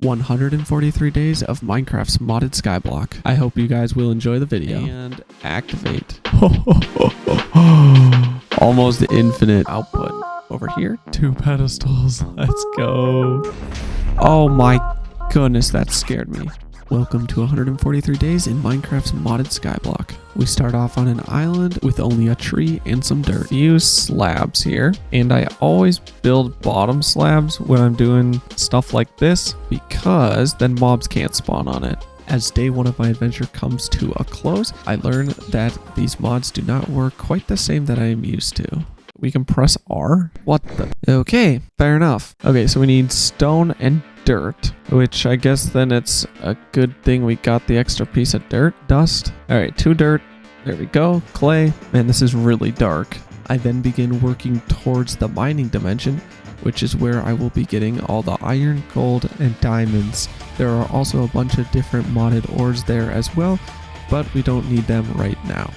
143 days of Minecraft's modded skyblock. I hope you guys will enjoy the video and activate. Almost infinite output. Over here, 2 pedestals. Let's go. Oh my goodness, that scared me. Welcome to 143 days in Minecraft's modded skyblock. We start off on an island with only a tree and some dirt. Use slabs here, and I always build bottom slabs when I'm doing stuff like this because then mobs can't spawn on it. As day 1 of my adventure comes to a close, I learn that these mods do not work quite the same that I am used to. We can press R? What the? Okay, fair enough. Okay, so we need stone and dirt, which I guess then it's a good thing we got the extra piece of dirt. Dust. All right, 2 dirt. There we go. Clay. Man, this is really dark. I then begin working towards the mining dimension, which is where I will be getting all the iron, gold, and diamonds. There are also a bunch of different modded ores there as well, but we don't need them right now.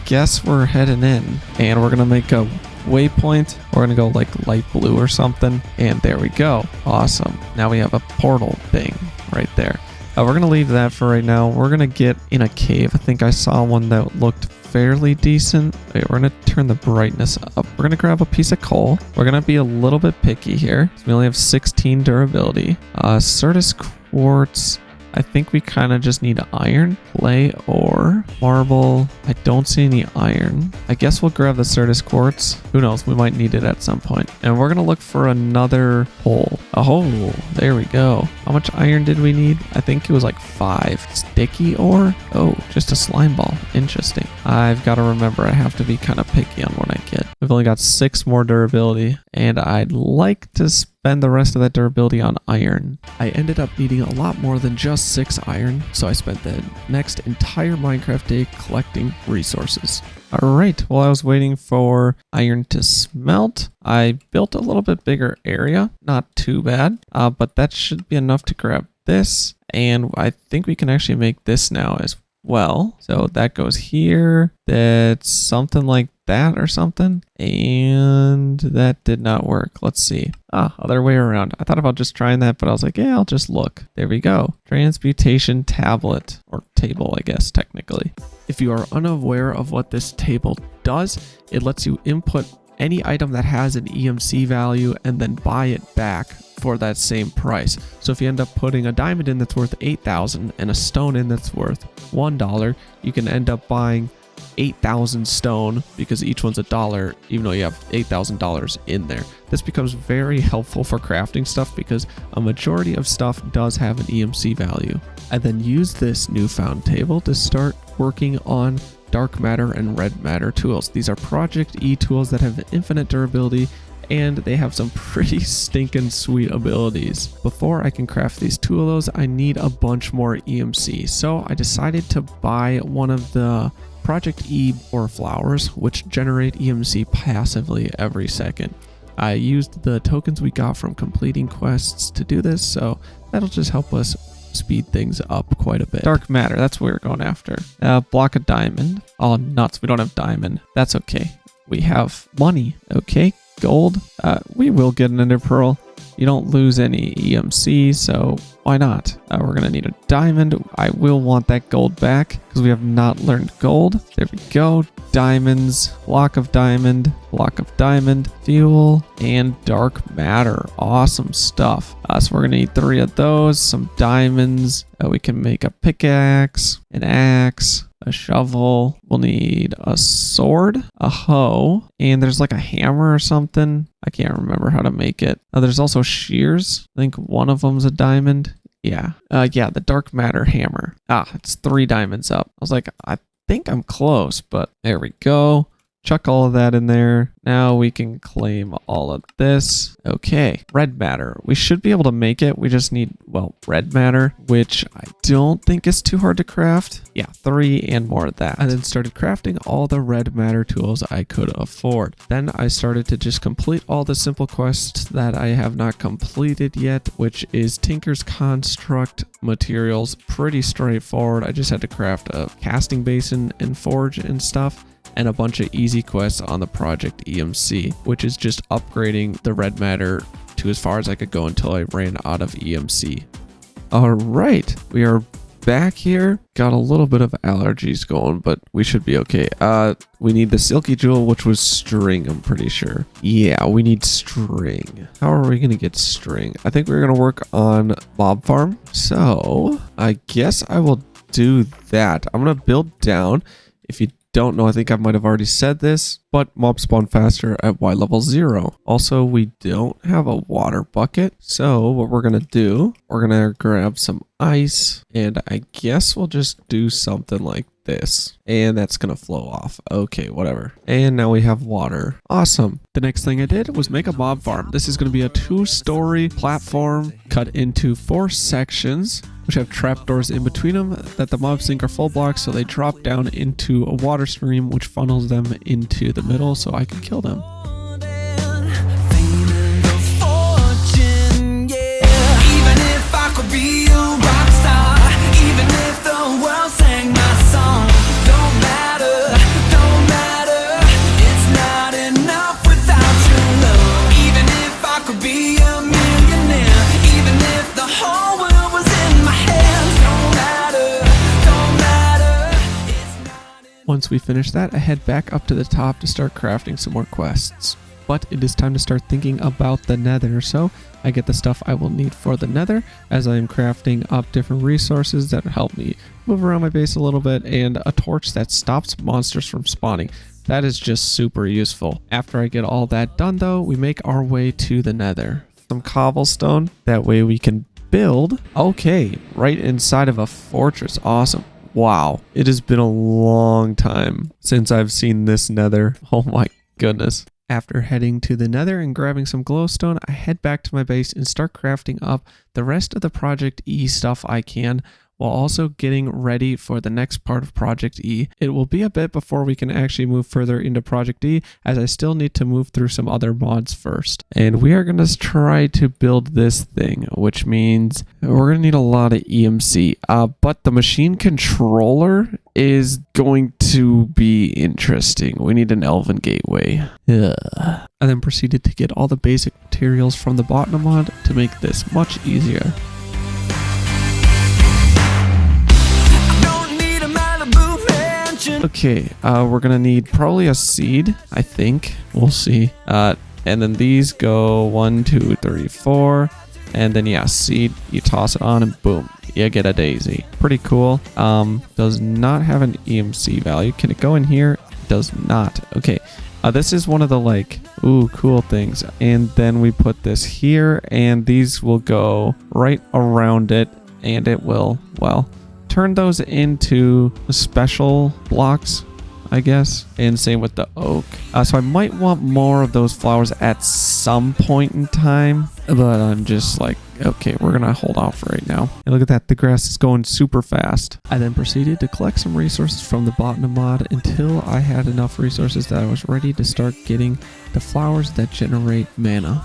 Guess we're heading in, and we're gonna make a waypoint. We're gonna go like light blue or something, and there we go. Awesome. Now we have a portal thing right there. We're gonna leave that for right now. We're gonna get in a cave. I think I saw one that looked fairly decent. Wait, we're gonna turn the brightness up. We're gonna grab a piece of coal. We're gonna be a little bit picky here. We only have 16 durability. Certus quartz. I think we kind of just need iron, clay, or marble. I don't see any iron. I guess we'll grab the Certus quartz. Who knows? We might need it at some point. And we're going to look for another hole. Oh, there we go. How much iron did we need? I think it was like 5. Sticky ore? Oh, just a slime ball. Interesting. I've got to remember I have to be kind of picky on what I get. We've only got 6 more durability, and I'd like to spend the rest of that durability on iron. I ended up needing a lot more than just 6 iron, so I spent the next entire Minecraft day collecting resources. Alright, while I was waiting for iron to smelt, I built a little bit bigger area. Not too bad, but that should be enough to grab this, and I think we can actually make this now as well. So that goes here. That's something like that or something, and that did not work. Let's see. Other way around. I thought about just trying that, but I was like, yeah, I'll just look. There we go. Transmutation tablet, or table, I guess, technically. If you are unaware of what this table does, it lets you input any item that has an EMC value and then buy it back for that same price. So if you end up putting a diamond in that's worth 8,000 and a stone in that's worth $1, you can end up buying 8,000 stone because each one's $1, even though you have $8,000 in there. This becomes very helpful for crafting stuff because a majority of stuff does have an EMC value. I then use this newfound table to start working on dark matter and red matter tools. These are Project E tools that have infinite durability, and they have some pretty stinking sweet abilities. Before I can craft these tools, I need a bunch more EMC. So I decided to buy one of the Project E ore flowers, which generate EMC passively every second. I used the tokens we got from completing quests to do this, so that'll just help us speed things up quite a bit. Dark matter, that's what we're going after. Block of diamond. Oh, nuts, we don't have diamond. That's okay. We have money, okay? Gold. We will get an ender pearl. You don't lose any EMC, so why not? We're gonna need a diamond. I will want that gold back because we have not learned gold. There we go. Diamonds, block of diamond, fuel, and dark matter. Awesome stuff. So we're gonna need 3 of those, some diamonds. We can make a pickaxe, an axe, a shovel. We'll need a sword, a hoe, and there's like a hammer or something. I can't remember how to make it. There's also shears. I think one of them's a diamond. Yeah. The dark matter hammer. It's 3 diamonds up. I was like, I think I'm close, but there we go. Chuck all of that in there. Now we can claim all of this. Okay, red matter. We should be able to make it. We just need, well, red matter, which I don't think is too hard to craft. Yeah, 3 and more of that. I then started crafting all the red matter tools I could afford. Then I started to just complete all the simple quests that I have not completed yet, which is Tinker's Construct materials. Pretty straightforward. I just had to craft a casting basin and forge and stuff, and a bunch of easy quests on the Project EMC, which is just upgrading the red matter to as far as I could go until I ran out of EMC. All right, we are back here. Got a little bit of allergies going, but we should be okay. We need the silky jewel, which was string, I'm pretty sure. Yeah, we need string. How are we gonna get string? I think we're gonna work on mob farm. So I guess I will do that. I'm gonna build down. If you don't know, I think I might have already said this, but mobs spawn faster at Y level 0. Also, we don't have a water bucket. So what we're going to do, we're going to grab some ice, and I guess we'll just do something like this. And that's going to flow off. Okay, whatever. And now we have water. Awesome. The next thing I did was make a mob farm. This is going to be a 2-story platform cut into 4 sections, which have trapdoors in between them that the mobs think are full blocks, so they drop down into a water stream which funnels them into the middle so I can kill them. Once we finish that, I head back up to the top to start crafting some more quests. But it is time to start thinking about the nether, so I get the stuff I will need for the nether as I am crafting up different resources that help me move around my base a little bit, and a torch that stops monsters from spawning. That is just super useful. After I get all that done though, we make our way to the nether. Some cobblestone, that way we can build. Okay, right inside of a fortress. Awesome. Wow, it has been a long time since I've seen this nether. Oh my goodness. After heading to the nether and grabbing some glowstone, I head back to my base and start crafting up the rest of the Project E stuff I can, while also getting ready for the next part of Project E. It will be a bit before we can actually move further into Project E, as I still need to move through some other mods first. And we are going to try to build this thing, which means we're going to need a lot of EMC. But the machine controller is going to be interesting. We need an elven gateway. Ugh. I then proceeded to get all the basic materials from the bottom mod to make this much easier. Okay, we're gonna need probably a seed, I think. We'll see. And then these go 1, 2, 3, 4. And then yeah, seed, you toss it on and boom, you get a daisy. Pretty cool. Does not have an EMC value. Can it go in here? It does not. Okay. This is one of the like, ooh, cool things. And then we put this here, and these will go right around it, and it will, well, turn those into special blocks, I guess. And same with the oak. So I might want more of those flowers at some point in time, but I'm just like, okay, we're gonna hold off right now. And look at that, the grass is going super fast. I then proceeded to collect some resources from the bottom mod until I had enough resources that I was ready to start getting the flowers that generate mana.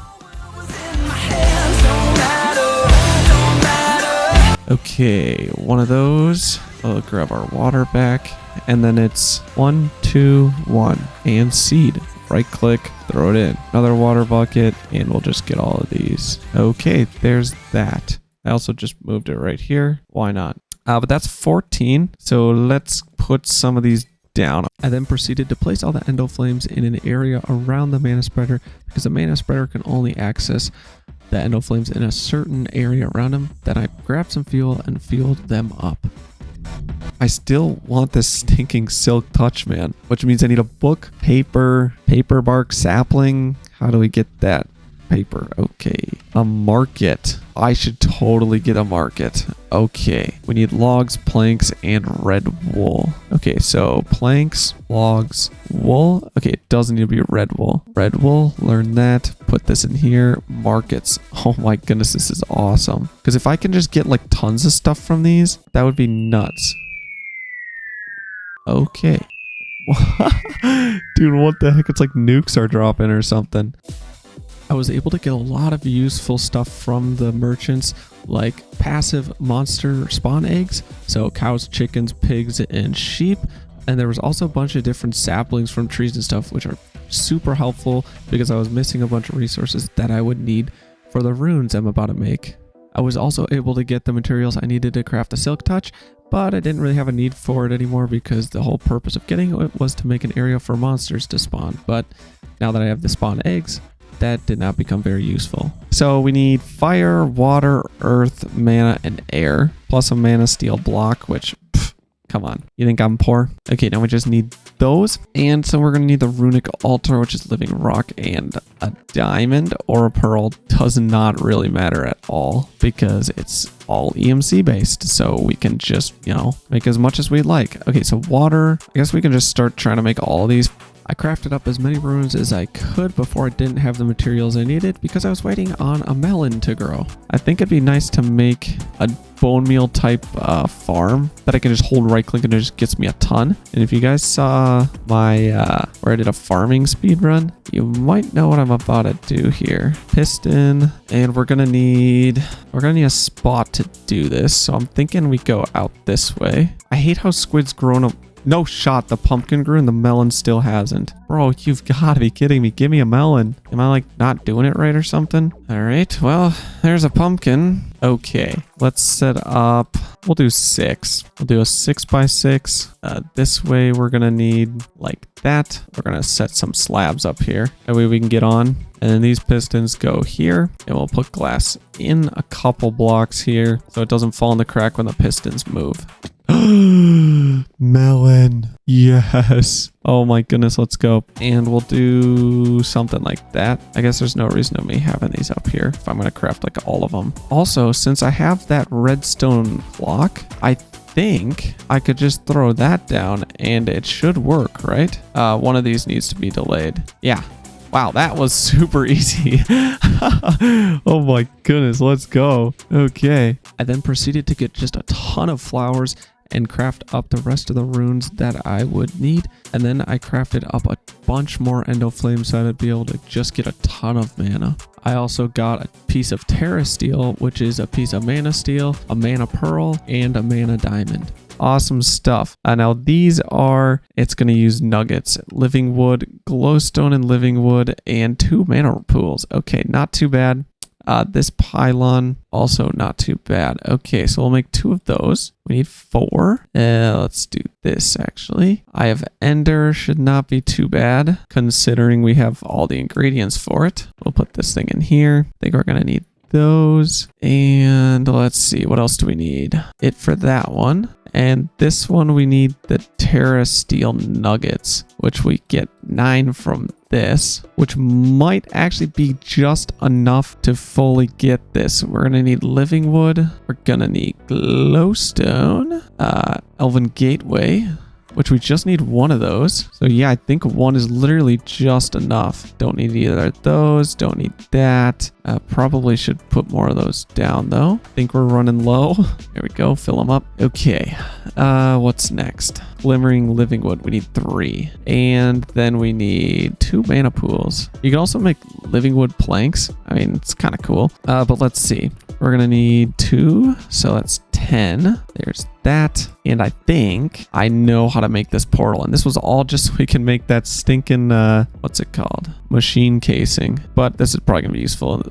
Okay, one of those. I'll grab our water back, and then it's 1, 2, 1, and seed. Right click, throw it in. Another water bucket, and we'll just get all of these. Okay, there's that. I also just moved it right here. Why not? But that's 14, so let's put some of these down. I then proceeded to place all the endo flames in an area around the mana spreader, because the mana spreader can only access the endo flames in a certain area around them. Then I grabbed some fuel and fueled them up. I still want this stinking silk touch, man, which means I need a book, paper bark, sapling. How do we get that? Paper. Okay. A market. I should totally get a market. Okay. We need logs, planks, and red wool. Okay, so planks, logs, wool. Okay, it doesn't need to be red wool. Red wool, learn that. Put this in here. Markets. Oh my goodness, this is awesome. Because if I can just get like tons of stuff from these, that would be nuts. Okay. Dude, what the heck? It's like nukes are dropping or something. I was able to get a lot of useful stuff from the merchants, like passive monster spawn eggs, so cows, chickens, pigs, and sheep. And there was also a bunch of different saplings from trees and stuff, which are super helpful because I was missing a bunch of resources that I would need for the runes I'm about to make. I was also able to get the materials I needed to craft the silk touch, but I didn't really have a need for it anymore because the whole purpose of getting it was to make an area for monsters to spawn. But now that I have the spawn eggs, that did not become very useful. So we need fire, water, earth, mana, and air, plus a mana steel block, which, come on, you think I'm poor? Okay, now we just need those. And so we're gonna need the runic altar, which is living rock, and a diamond or a pearl. Does not really matter at all because it's all EMC based. So we can just, you know, make as much as we'd like. Okay, so water, I guess we can just start trying to make all these. I crafted up as many runes as I could before I didn't have the materials I needed because I was waiting on a melon to grow. I think it'd be nice to make a bone meal type farm that I can just hold right click and it just gets me a ton. And if you guys saw my where I did a farming speed run, you might know what I'm about to do here. Piston, and we're gonna need a spot to do this. So I'm thinking we go out this way. I hate how squid's grown up. No shot, the pumpkin grew and the melon still hasn't. Bro, you've got to be kidding me. Give me a melon. Am I like not doing it right or something? All right, well, there's a pumpkin. Okay, let's set up, we'll do 6. We'll do a 6x6. This way we're gonna need like that. We're gonna set some slabs up here. That way we can get on. And then these pistons go here. And we'll put glass in a couple blocks here so it doesn't fall in the crack when the pistons move. Melon. Yes. Oh my goodness, let's go. And we'll do something like that. I guess there's no reason to me having these up here if I'm going to craft like all of them. Also, since I have that redstone block, I think I could just throw that down and it should work, right? One of these needs to be delayed. Yeah. Wow, that was super easy. Oh my goodness, let's go. Okay. I then proceeded to get just a ton of flowers and craft up the rest of the runes that I would need. And then I crafted up a bunch more endo flames so I'd be able to just get a ton of mana. I also got a piece of terra steel, which is a piece of mana steel, a mana pearl, and a mana diamond. Awesome stuff. Now these are, it's going to use nuggets, living wood, glowstone and living wood, and 2 mana pools. Okay, not too bad. This pylon, also not too bad. Okay, so we'll make 2 of those. We need 4. Let's do this actually. I have ender, should not be too bad considering we have all the ingredients for it. We'll put this thing in here. I think we're going to need those. And let's see, what else do we need? It for that one. And this one we need the terra steel nuggets, which we get 9 from this, which might actually be just enough to fully get this. We're gonna need living wood. We're gonna need glowstone, elven gateway, which we just need 1 of those. So yeah, I think 1 is literally just enough. Don't need either of those, don't need that. Probably should put more of those down though. I think we're running low. There we go, fill them up. Okay, what's next? Glimmering living wood, we need 3. And then we need 2 mana pools. You can also make living wood planks. I mean, it's kind of cool. But let's see. We're gonna need 2, so that's 10. There's that. And I think I know how to make this portal. And this was all just so we can make that stinking, what's it called? Machine casing. But this is probably gonna be useful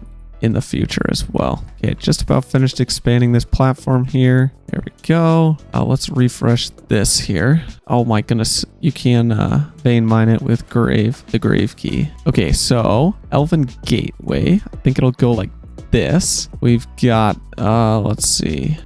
in the future as well. Okay, just about finished expanding this platform here. There we go. Let's refresh this here. Oh my goodness, you can vein mine it with the grave key. Okay, so elven gateway. I think it'll go like this. We've got let's see,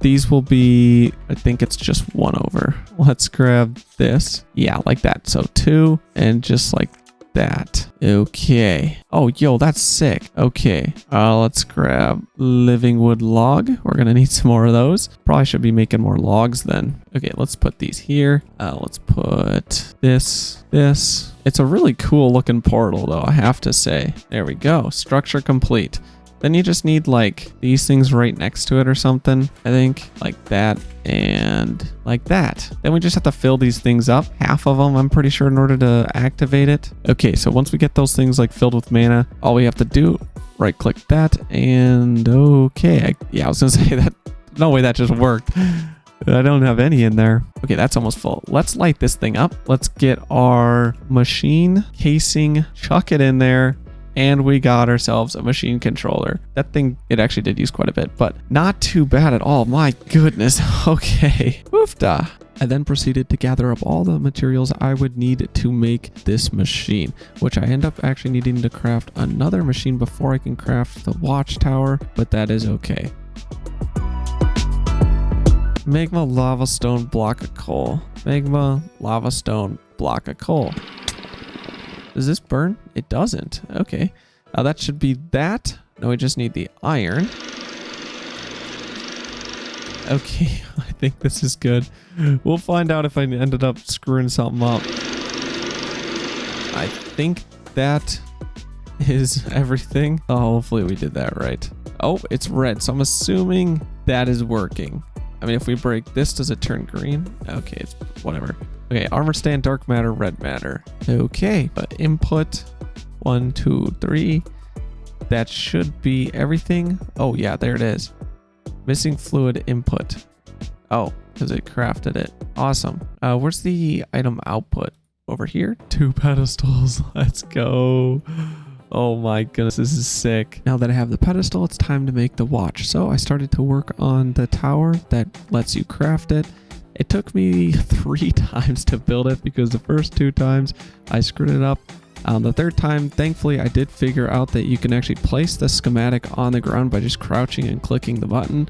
these will be, I think it's just 1 over. Let's grab this. Yeah, like that. So 2 and just like that. Okay. Oh, yo, that's sick. Okay. Let's grab living wood log. We're gonna need some more of those. Probably should be making more logs then. Okay, let's put these here. Let's put this. It's a really cool looking portal though, I have to say. There we go. Structure complete. Then you just need like these things right next to it or something. I think like that and like that. Then we just have to fill these things up. Half of them, I'm pretty sure, in order to activate it. Okay, so once we get those things like filled with mana, all we have to do, right click that and okay. Yeah, I was gonna say that. No way that just worked. I don't have any in there. Okay, that's almost full. Let's light this thing up. Let's get our machine casing, chuck it in there. And we got ourselves a machine controller. That thing, it actually did use quite a bit, but not too bad at all. My goodness. Okay. Oofda. I then proceeded to gather up all the materials I would need to make this machine, which I end up actually needing to craft another machine before I can craft the watchtower, but that is okay. Magma lava stone block of coal. Magma lava stone block of coal. Does this burn? It doesn't. Okay. That should be that. No, we just need the iron. Okay, I think this is good. We'll find out if I ended up screwing something up. I think that is everything. Oh, hopefully we did that right. Oh, it's red, so I'm assuming that is working. I mean, if we break this, does it turn green? Okay, it's whatever. Okay, armor stand, dark matter, red matter. Okay, but input 1, 2, 3. That should be everything. Oh yeah, there it is. Missing fluid input. Oh, because it crafted it. Awesome. Where's the item output? Over here? 2 pedestals. Let's go. Oh my goodness, this is sick. Now that I have the pedestal, it's time to make the watch. So I started to work on the tower that lets you craft it. It took me 3 times to build it because the first 2 times I screwed it up. The 3rd time, thankfully, I did figure out that you can actually place the schematic on the ground by just crouching and clicking the button.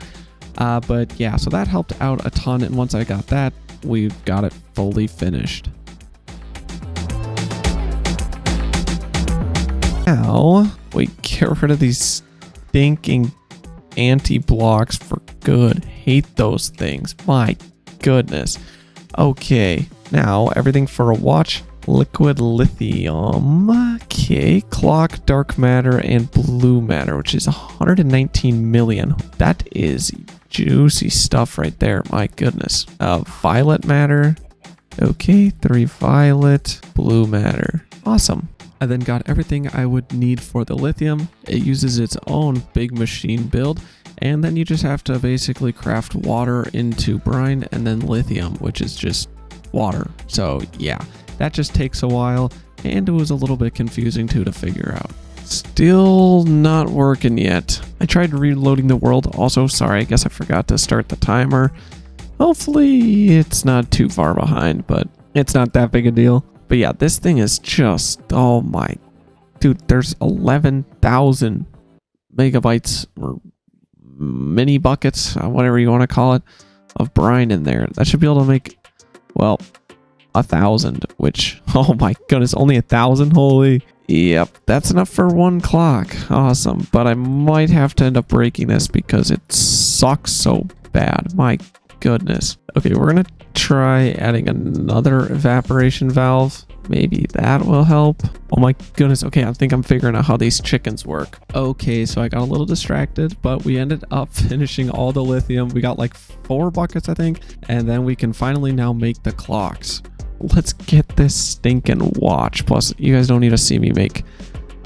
But yeah, so that helped out a ton. And once I got that, we've got it fully finished. Now we get rid of these stinking anti-blocks for good. Hate those things. My goodness. Okay, now everything for a watch. Liquid lithium. Okay, clock, dark matter, and blue matter, which is 119 million. That is juicy stuff right there. My goodness. Violet matter. Okay, 3 violet, blue matter. Awesome. I then got everything I would need for the lithium. It uses its own big machine build, and then you just have to basically craft water into brine and then lithium, which is just water. So yeah, that just takes a while, and it was a little bit confusing too to figure out. Still not working yet. I tried reloading the world. Also, sorry, I guess I forgot to start the timer. Hopefully it's not too far behind, but it's not that big a deal. But yeah, this thing is just, oh my, dude, there's 11,000 megabytes or mini buckets, whatever you want to call it, of brine in there. That should be able to make, well, 1,000, which, oh my goodness, only 1,000? Holy, yep, that's enough for 1 clock. Awesome, but I might have to end up breaking this because it sucks so bad. My goodness. Okay, we're gonna try adding another evaporation valve. Maybe that will help. Oh my goodness. Okay, I think I'm figuring out how these chickens work. Okay, so I got a little distracted, but we ended up finishing all the lithium. We got like 4 buckets, I think, and then we can finally now make the clocks. Let's get this stinking watch. Plus, you guys don't need to see me make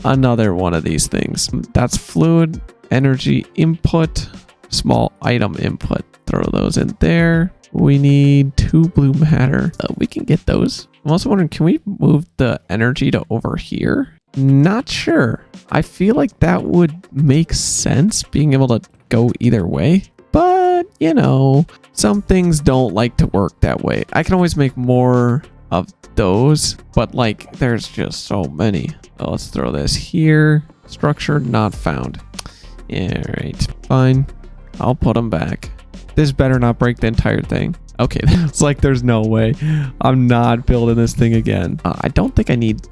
another one of these things. That's fluid, energy input, small item input. Throw those in there. We need 2 blue matter. We can get those. I'm also wondering, can we move the energy to over here? Not sure. I feel like that would make sense, being able to go either way. But, you know, some things don't like to work that way. I can always make more of those, but like, there's just so many. Oh, let's throw this here. Structure not found. All right, fine. I'll put them back. This better not break the entire thing. Okay, it's like there's no way. I'm not building this thing again. I don't think I need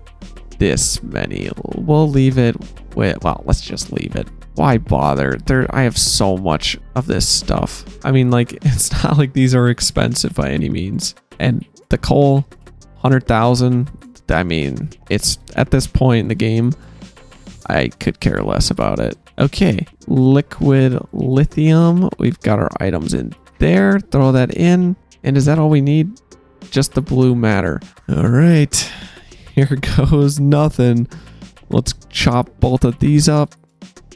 this many. We'll leave it with, well, let's just leave it. Why bother? I have so much of this stuff. I mean, like, it's not like these are expensive by any means. And the coal, 100,000. I mean, it's at this point in the game, I could care less about it. Okay, liquid lithium. We've got our items in there. Throw that in. And is that all we need? Just the blue matter. All right, here goes nothing. Let's chop both of these up.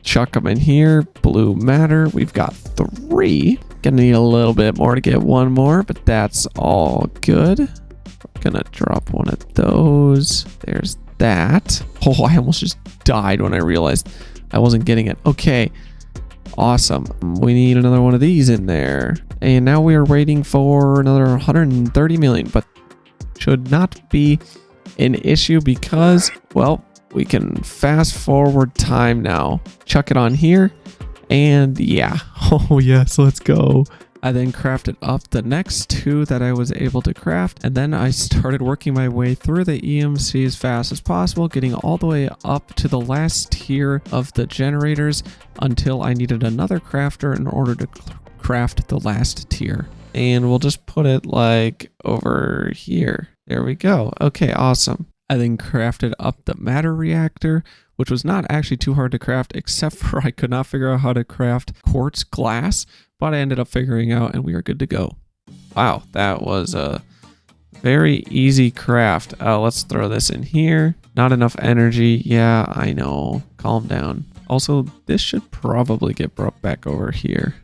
Chuck them in here. Blue matter. We've got 3. Gonna need a little bit more to get 1 more, but that's all good. We're gonna drop one of those. There's that. Oh, I almost just died when I realized I wasn't getting it. Okay. Awesome. We need another one of these in there. And now we are waiting for another 130 million, but should not be an issue because, well, we can fast forward time now. Chuck it on here. And yeah. Oh, yes. Let's go. I then crafted up the next two that I was able to craft, and then I started working my way through the EMC as fast as possible, getting all the way up to the last tier of the generators until I needed another crafter in order to craft the last tier. And we'll just put it like over here. There we go. Okay, awesome. I then crafted up the matter reactor, which was not actually too hard to craft, except for I could not figure out how to craft quartz glass, but I ended up figuring out and we are good to go. Wow, that was a very easy craft. Let's throw this in here. Not enough energy. Yeah, I know. Calm down. Also, this should probably get brought back over here.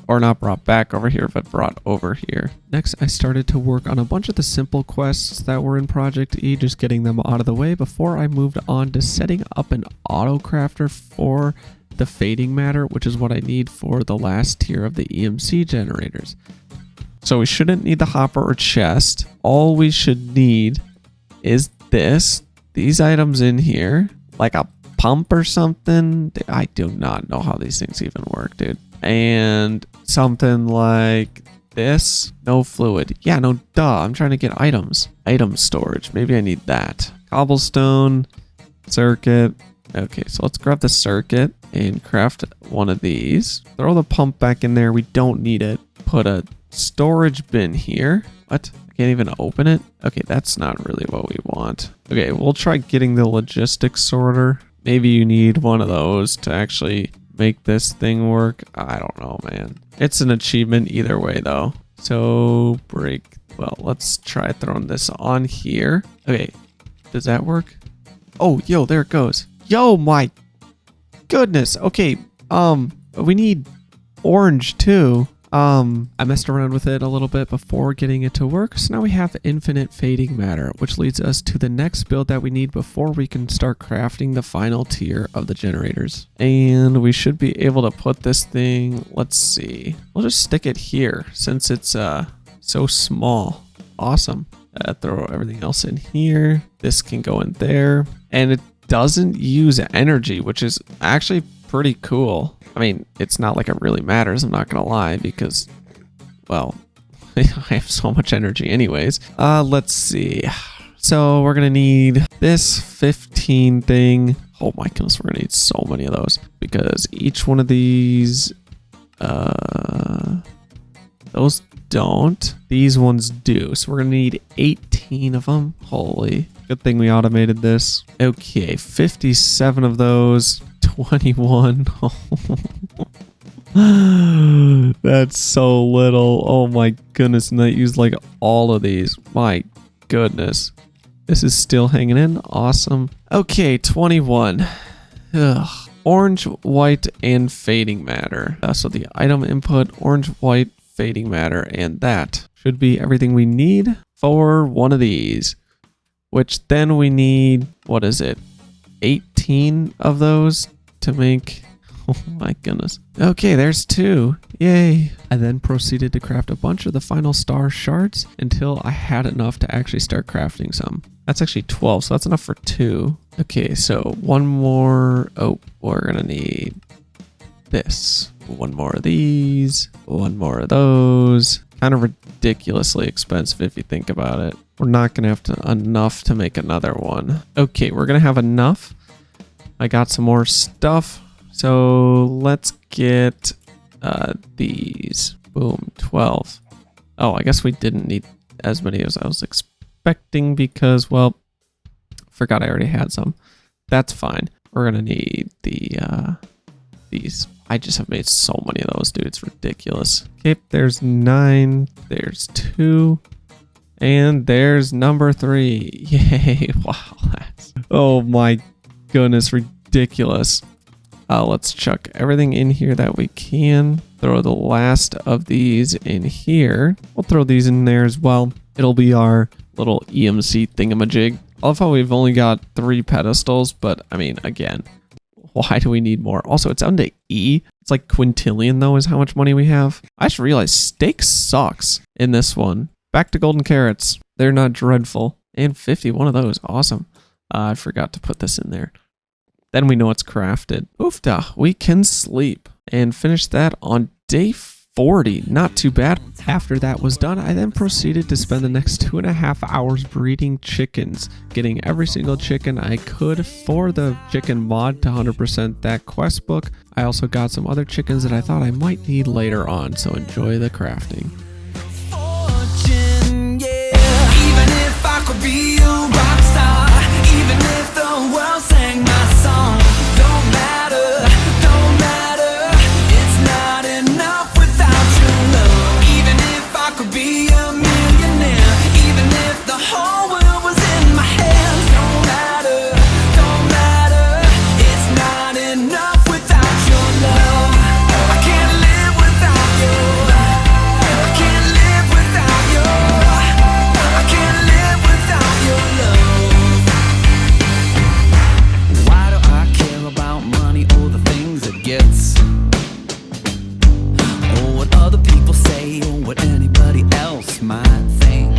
Or not brought back over here, but brought over here. Next, I started to work on a bunch of the simple quests that were in Project E, just getting them out of the way before I moved on to setting up an auto crafter for the fading matter, which is what I need for the last tier of the EMC generators. So we shouldn't need the hopper or chest. All we should need is these items in here, like a pump or something. I do not know how these things even work, dude. And something like this. No fluid. Yeah, no, duh. I'm trying to get items. Item storage. Maybe I need that. Cobblestone, circuit. Okay, so let's grab the circuit and craft one of these. Throw the pump back in there. We don't need it. Put a storage bin here. What? I can't even open it? Okay, that's not really what we want. Okay, we'll try getting the logistics sorter. Maybe you need one of those to actually make this thing work. I don't know, man. It's an achievement either way, though. So well, let's try throwing this on here. Okay, does that work? Oh, yo, there it goes. Yo, my goodness. Okay, we need orange too. I messed around with it a little bit before getting it to work, so now we have infinite fading matter, which leads us to the next build that we need before we can start crafting the final tier of the generators. And we should be able to put this thing, let's see, we'll just stick it here since it's so small. Awesome. Throw everything else in here. This can go in there, and it doesn't use energy, which is actually pretty cool. I mean, it's not like it really matters, I'm not gonna lie, because, well, I have so much energy anyways. Let's see. So we're gonna need this 15 thing. Oh my goodness, we're gonna need so many of those, because each one of these, those don't. These ones do. So we're gonna need 18 of them. Holy, good thing we automated this. Okay, 57 of those. 21. That's so little. Oh my goodness. And that used like all of these. My goodness. This is still hanging in. Awesome. Okay, 21. Ugh. Orange, white, and fading matter. So the item input, orange, white, fading matter, and that should be everything we need for one of these. Which then we need, what is it? 18 of those to make. Oh my goodness. Okay, there's 2. Yay. I then proceeded to craft a bunch of the final star shards until I had enough to actually start crafting some. That's actually 12, so that's enough for 2. Okay, so one more. Oh, we're gonna need this. One more of these. One more of those. Kind of ridiculously expensive if you think about it. We're not gonna have enough to make another one. Okay, we're gonna have enough. I got some more stuff, so let's get these. Boom, 12. Oh, I guess we didn't need as many as I was expecting because, well, forgot I already had some. That's fine. We're gonna need these. I just have made so many of those, dude. It's ridiculous. Okay, there's 9. There's 2. And there's number 3. Yay. Wow. Oh my goodness, ridiculous. Let's chuck everything in here that we can. Throw the last of these in here. We'll throw these in there as well. It'll be our little EMC thingamajig. I love how we've only got 3 pedestals, but I mean, again, why do we need more? Also, it's down to E. It's like quintillion, though, is how much money we have. I just realized steak sucks in this one. Back to golden carrots. They're not dreadful. And 51 of those. Awesome. I forgot to put this in there. Then we know it's crafted. Oofda, we can sleep. And finish that on day 40. Not too bad. After that was done, I then proceeded to spend the next 2.5 hours breeding chickens, getting every single chicken I could for the chicken mod to 100% that quest book. I also got some other chickens that I thought I might need later on, so enjoy the crafting. Fortune, yeah. Even if I could be a rock star, even if the world sang my song, don't matter, don't matter. It's not enough without your love. Even if I could be a millionaire, even if the whole world was in my hands, don't matter, don't matter. It's not enough without your love. I can't live without you. I can't live without you. I can't live without your love. Why do I care about money or the things it gets? Or what other people say, or what anybody else might think?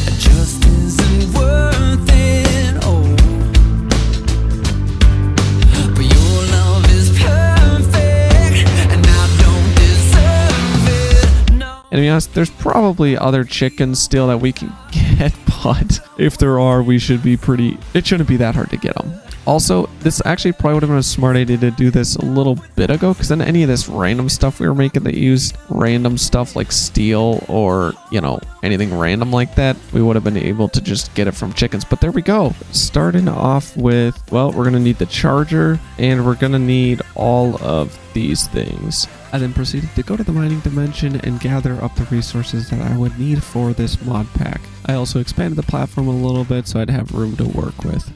It just isn't worth it, oh. But your love is perfect, and I don't deserve it, no. And to be honest, there's probably other chickens still that we can get, but if there are, we should be pretty... It shouldn't be that hard to get them. Also, this actually probably would have been a smart idea to do this a little bit ago, because then any of this random stuff we were making that used random stuff like steel or, you know, anything random like that, we would have been able to just get it from chickens. But there we go. Starting off with, well, we're going to need the charger, and we're going to need all of these things. I then proceeded to go to the mining dimension and gather up the resources that I would need for this mod pack. I also expanded the platform a little bit so I'd have room to work with.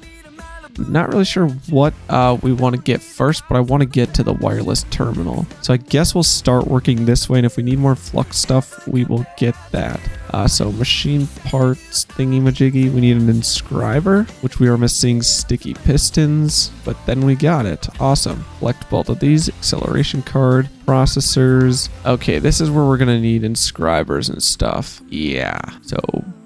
Not really sure what we want to get first, but I want to get to the wireless terminal. So I guess we'll start working this way, and if we need more flux stuff, we will get that. So machine parts thingy-majiggy, we need an inscriber, which we are missing sticky pistons, but then we got it. Awesome. Collect both of these, acceleration card, processors. Okay, this is where we're going to need inscribers and stuff. Yeah, so...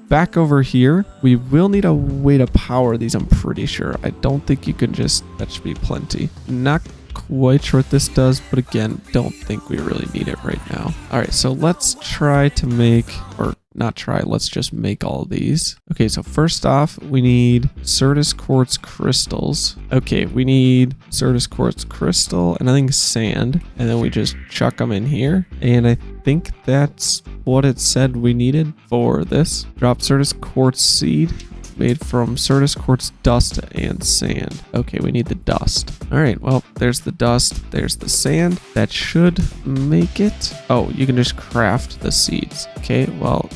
back over here, we will need a way to power these, I'm pretty sure. I don't think you can just... that should be plenty. Not quite sure what this does, but again, don't think we really need it right now. All right, so let's try to make... or not try, let's just make all of these. Okay, so first off, we need Certus Quartz crystals. Okay, we need Certus Quartz crystal and I think sand, and then we just chuck them in here. And I think that's what it said we needed for this. Drop Certus Quartz seed made from Certus Quartz dust and sand. Okay, we need the dust. All right, well, there's the dust, there's the sand. That should make it. Oh, you can just craft the seeds. Okay, well,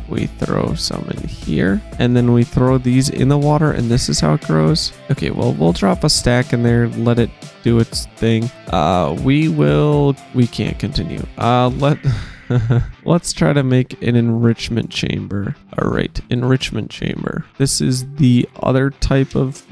we throw some in here, and then we throw these in the water, and this is how it grows. Okay, well, we'll drop a stack in there, let it do its thing. We can't continue. Let's try to make an enrichment chamber. All right, enrichment chamber. This is the other type of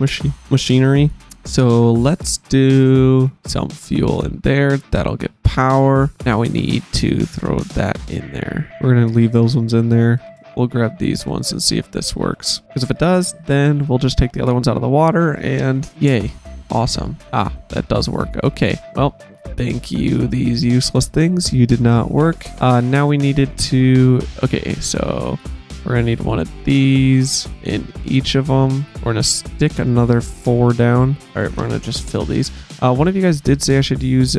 machinery. So let's do some fuel in there. That'll get power. Now we need to throw that in there. We're gonna leave those ones in there. We'll grab these ones and see if this works. Because if it does, then we'll just take the other ones out of the water and yay. Awesome. Ah, that does work. Okay, well, thank you, these useless things. You did not work. Now we needed to... okay, so we're gonna need one of these in each of them. We're gonna stick another 4 down. All right, we're gonna just fill these. One of you guys did say I should use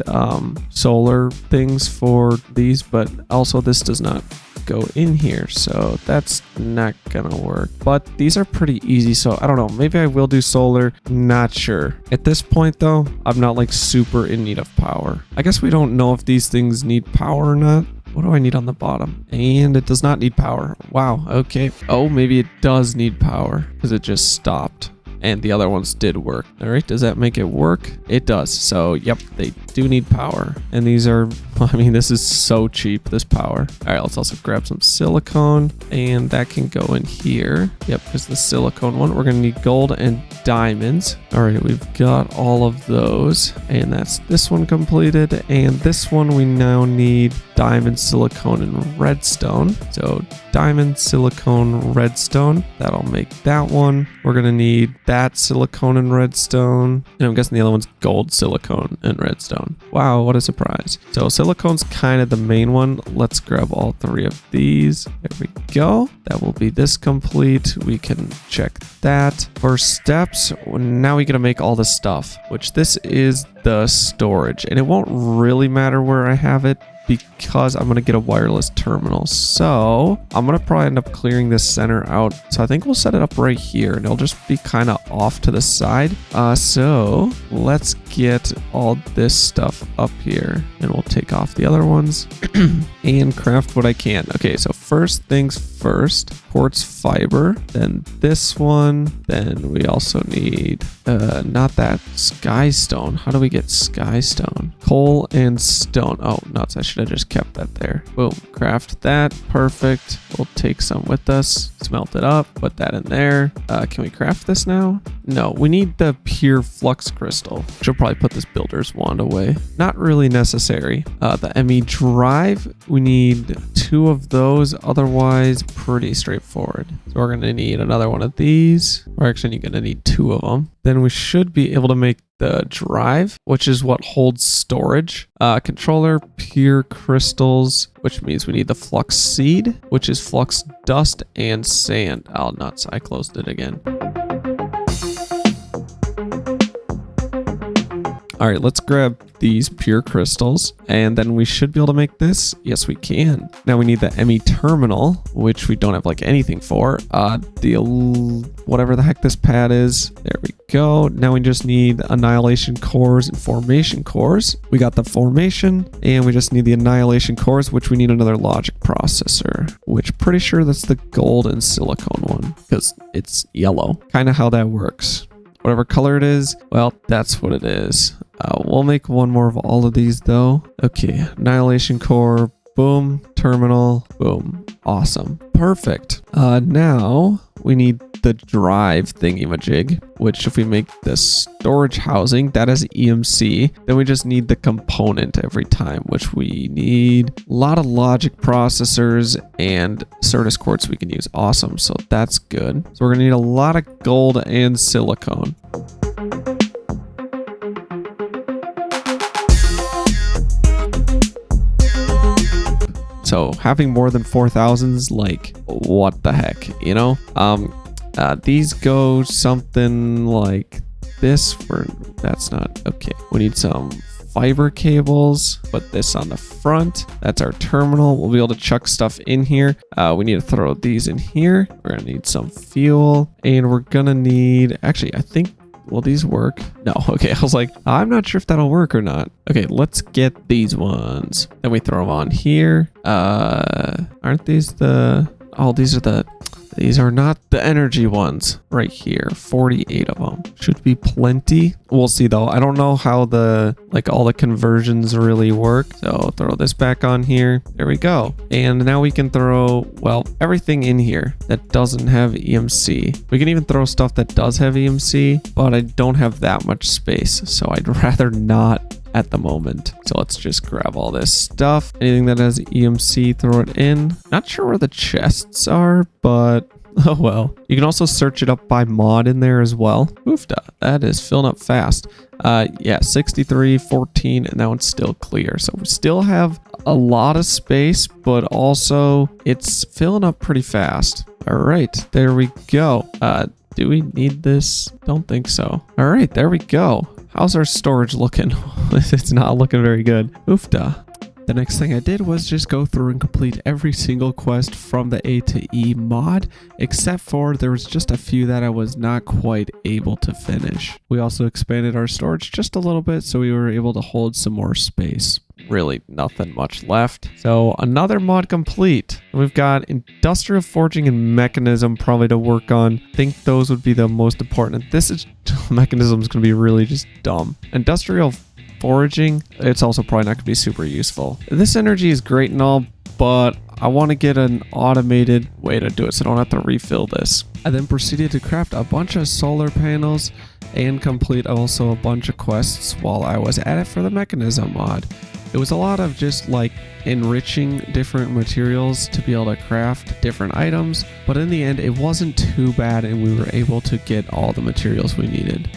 solar things for these, but also this does not go in here, so that's not gonna work. But these are pretty easy, so I don't know, maybe I will do solar, not sure. At this point though, I'm not like super in need of power. I guess we don't know if these things need power or not. What do I need on the bottom? And it does not need power. Wow, okay. Oh, maybe it does need power because it just stopped. And the other ones did work. All right, does that make it work? It does. So, yep, they do need power. And these are, I mean, this is so cheap, this power. All right, let's also grab some silicone, and that can go in here. Yep, because the silicone one, we're gonna need gold and diamonds. All right, we've got all of those, and that's this one completed. And this one, we now need diamond, silicone, and redstone. So diamond, silicone, redstone. That'll make that one. We're gonna need that silicone and redstone. And I'm guessing the other one's gold, silicone, and redstone. Wow, what a surprise. So silicone's kind of the main one. Let's grab all three of these. There we go. That will be this complete. We can check that. First steps, now we gotta make all the stuff, which this is the storage. And it won't really matter where I have it, because I'm going to get a wireless terminal. So I'm going to probably end up clearing this center out. So I think we'll set it up right here, and it'll just be kind of off to the side. So let's get all this stuff up here, and we'll take off the other ones and craft what I can. Okay, so first things first, quartz fiber, then this one, then we also need not that, sky stone. How do we get sky stone? Coal and stone. Oh nuts, I should have just kept that there. Boom, craft that. Perfect. We'll take some with us, smelt it up, put that in there. Can we craft this now? No, we need the pure flux crystal. Should probably put this builder's wand away. Not really necessary. The ME drive, we need 2 of those, otherwise pretty straightforward. So we're gonna need another one of these. We're actually gonna need 2 of them. Then we should be able to make the drive, which is what holds storage. Controller, pure crystals, which means we need the flux seed, which is flux dust and sand. Oh nuts, I closed it again. All right, let's grab these pure crystals, and then we should be able to make this. Yes, we can. Now we need the ME terminal, which we don't have like anything for. Whatever the heck this pad is. There we go. Now we just need annihilation cores and formation cores. We got the formation, and we just need the annihilation cores, which we need another logic processor, which pretty sure that's the gold and silicone one, because it's yellow. Kind of how that works. Whatever color it is, well, that's what it is. We'll make one more of all of these though. Okay, annihilation core, boom, terminal, boom. Awesome. Perfect. Now we need the drive thingy-majig, which if we make the storage housing, that is EMC, then we just need the component every time, which we need a lot of logic processors and Certus quartz we can use. Awesome. So that's good. So we're gonna need a lot of gold and silicone. So having more than 4,000's like, what the heck, you know? These go something like this for, that's not, okay. We need some fiber cables, put this on the front. That's our terminal. We'll be able to chuck stuff in here. We need to throw these in here. We're gonna need some fuel, and we're gonna need, actually, I think, will these work? No, okay, I was like, I'm not sure if that'll work or not. Okay, let's get these ones. Then we throw them on here. Aren't these the, oh, these are not the energy ones right here. 48 of them. Should be plenty. We'll see though. I don't know how the, like all the conversions really work. So throw this back on here. There we go. And now we can throw, well, everything in here that doesn't have EMC. We can even throw stuff that does have EMC, but I don't have that much space. So I'd rather not at the moment. So let's just grab all this stuff. Anything that has EMC, throw it in. Not sure where the chests are, but oh well. You can also search it up by mod in there as well. Oofda, that is filling up fast. Yeah, 63, 14, and that one's still clear. So we still have a lot of space, but also it's filling up pretty fast. All right, there we go. Do we need this? Don't think so. All right, there we go. How's our storage looking? It's not looking very good. Oofda. The next thing I did was just go through and complete every single quest from the A to E mod, except for there was just a few that I was not quite able to finish. We also expanded our storage just a little bit so we were able to hold some more space. Really nothing much left. So another mod complete. We've got industrial forging and mechanism probably to work on. I think those would be the most important. This is mechanism is going to be really just dumb. Industrial foraging, it's also probably not going to be super useful. This energy is great and all, but I want to get an automated way to do it so I don't have to refill this. I then proceeded to craft a bunch of solar panels and complete also a bunch of quests while I was at it for the mechanism mod. It was a lot of just like enriching different materials to be able to craft different items, but in the end it wasn't too bad and we were able to get all the materials we needed.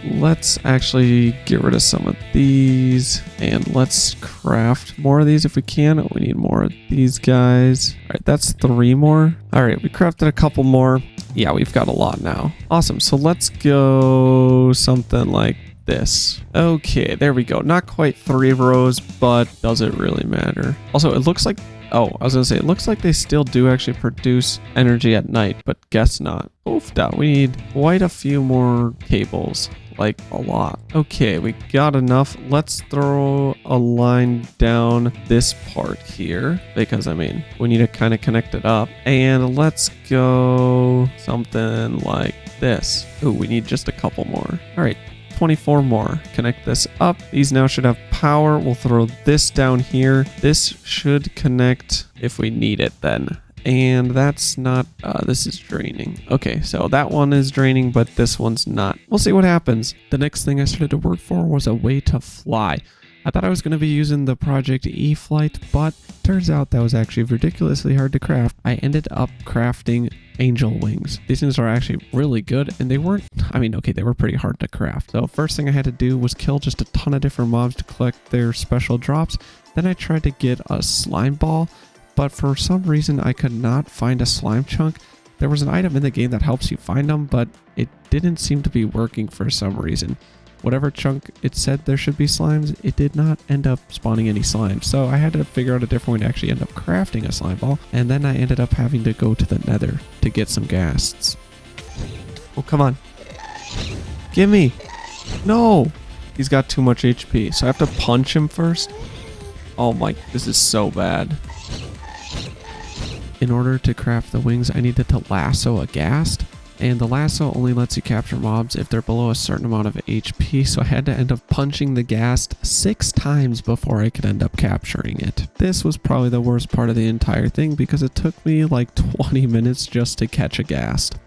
Let's actually get rid of some of these and let's craft more of these if we can. We need more of these guys. All right, that's 3 more. All right, we crafted a couple more. Yeah, we've got a lot now. Awesome. So let's go something like this. Okay, there we go. Not quite 3 rows, but does it really matter? Also, it looks like, oh, I was gonna say, it looks like they still do actually produce energy at night, but guess not. Oofed out. We need quite a few more cables. Like a lot. Okay, we got enough. Let's throw a line down this part here because I mean we need to kind of connect it up, and let's go something like this. Oh, we need just a couple more. All right, 24 more. Connect this up. These now should have power. We'll throw this down here. This should connect if we need it then. And that's not, this is draining. Okay, so that one is draining, but this one's not. We'll see what happens. The next thing I started to work for was a way to fly. I thought I was going to be using the Project E-Flight, but turns out that was actually ridiculously hard to craft. I ended up crafting angel wings. These things are actually really good, and they weren't, I mean, okay, they were pretty hard to craft. So first thing I had to do was kill just a ton of different mobs to collect their special drops. Then I tried to get a slime ball, but for some reason I could not find a slime chunk. There was an item in the game that helps you find them, but it didn't seem to be working for some reason. Whatever chunk it said there should be slimes, it did not end up spawning any slimes. So I had to figure out a different way to actually end up crafting a slime ball, and then I ended up having to go to the nether to get some ghasts. Oh, come on. Gimme! No! He's got too much HP, so I have to punch him first. Oh my, this is so bad. In order to craft the wings, I needed to lasso a ghast, and the lasso only lets you capture mobs if they're below a certain amount of HP, so I had to end up punching the ghast 6 times before I could end up capturing it. This was probably the worst part of the entire thing because it took me like 20 minutes just to catch a ghast.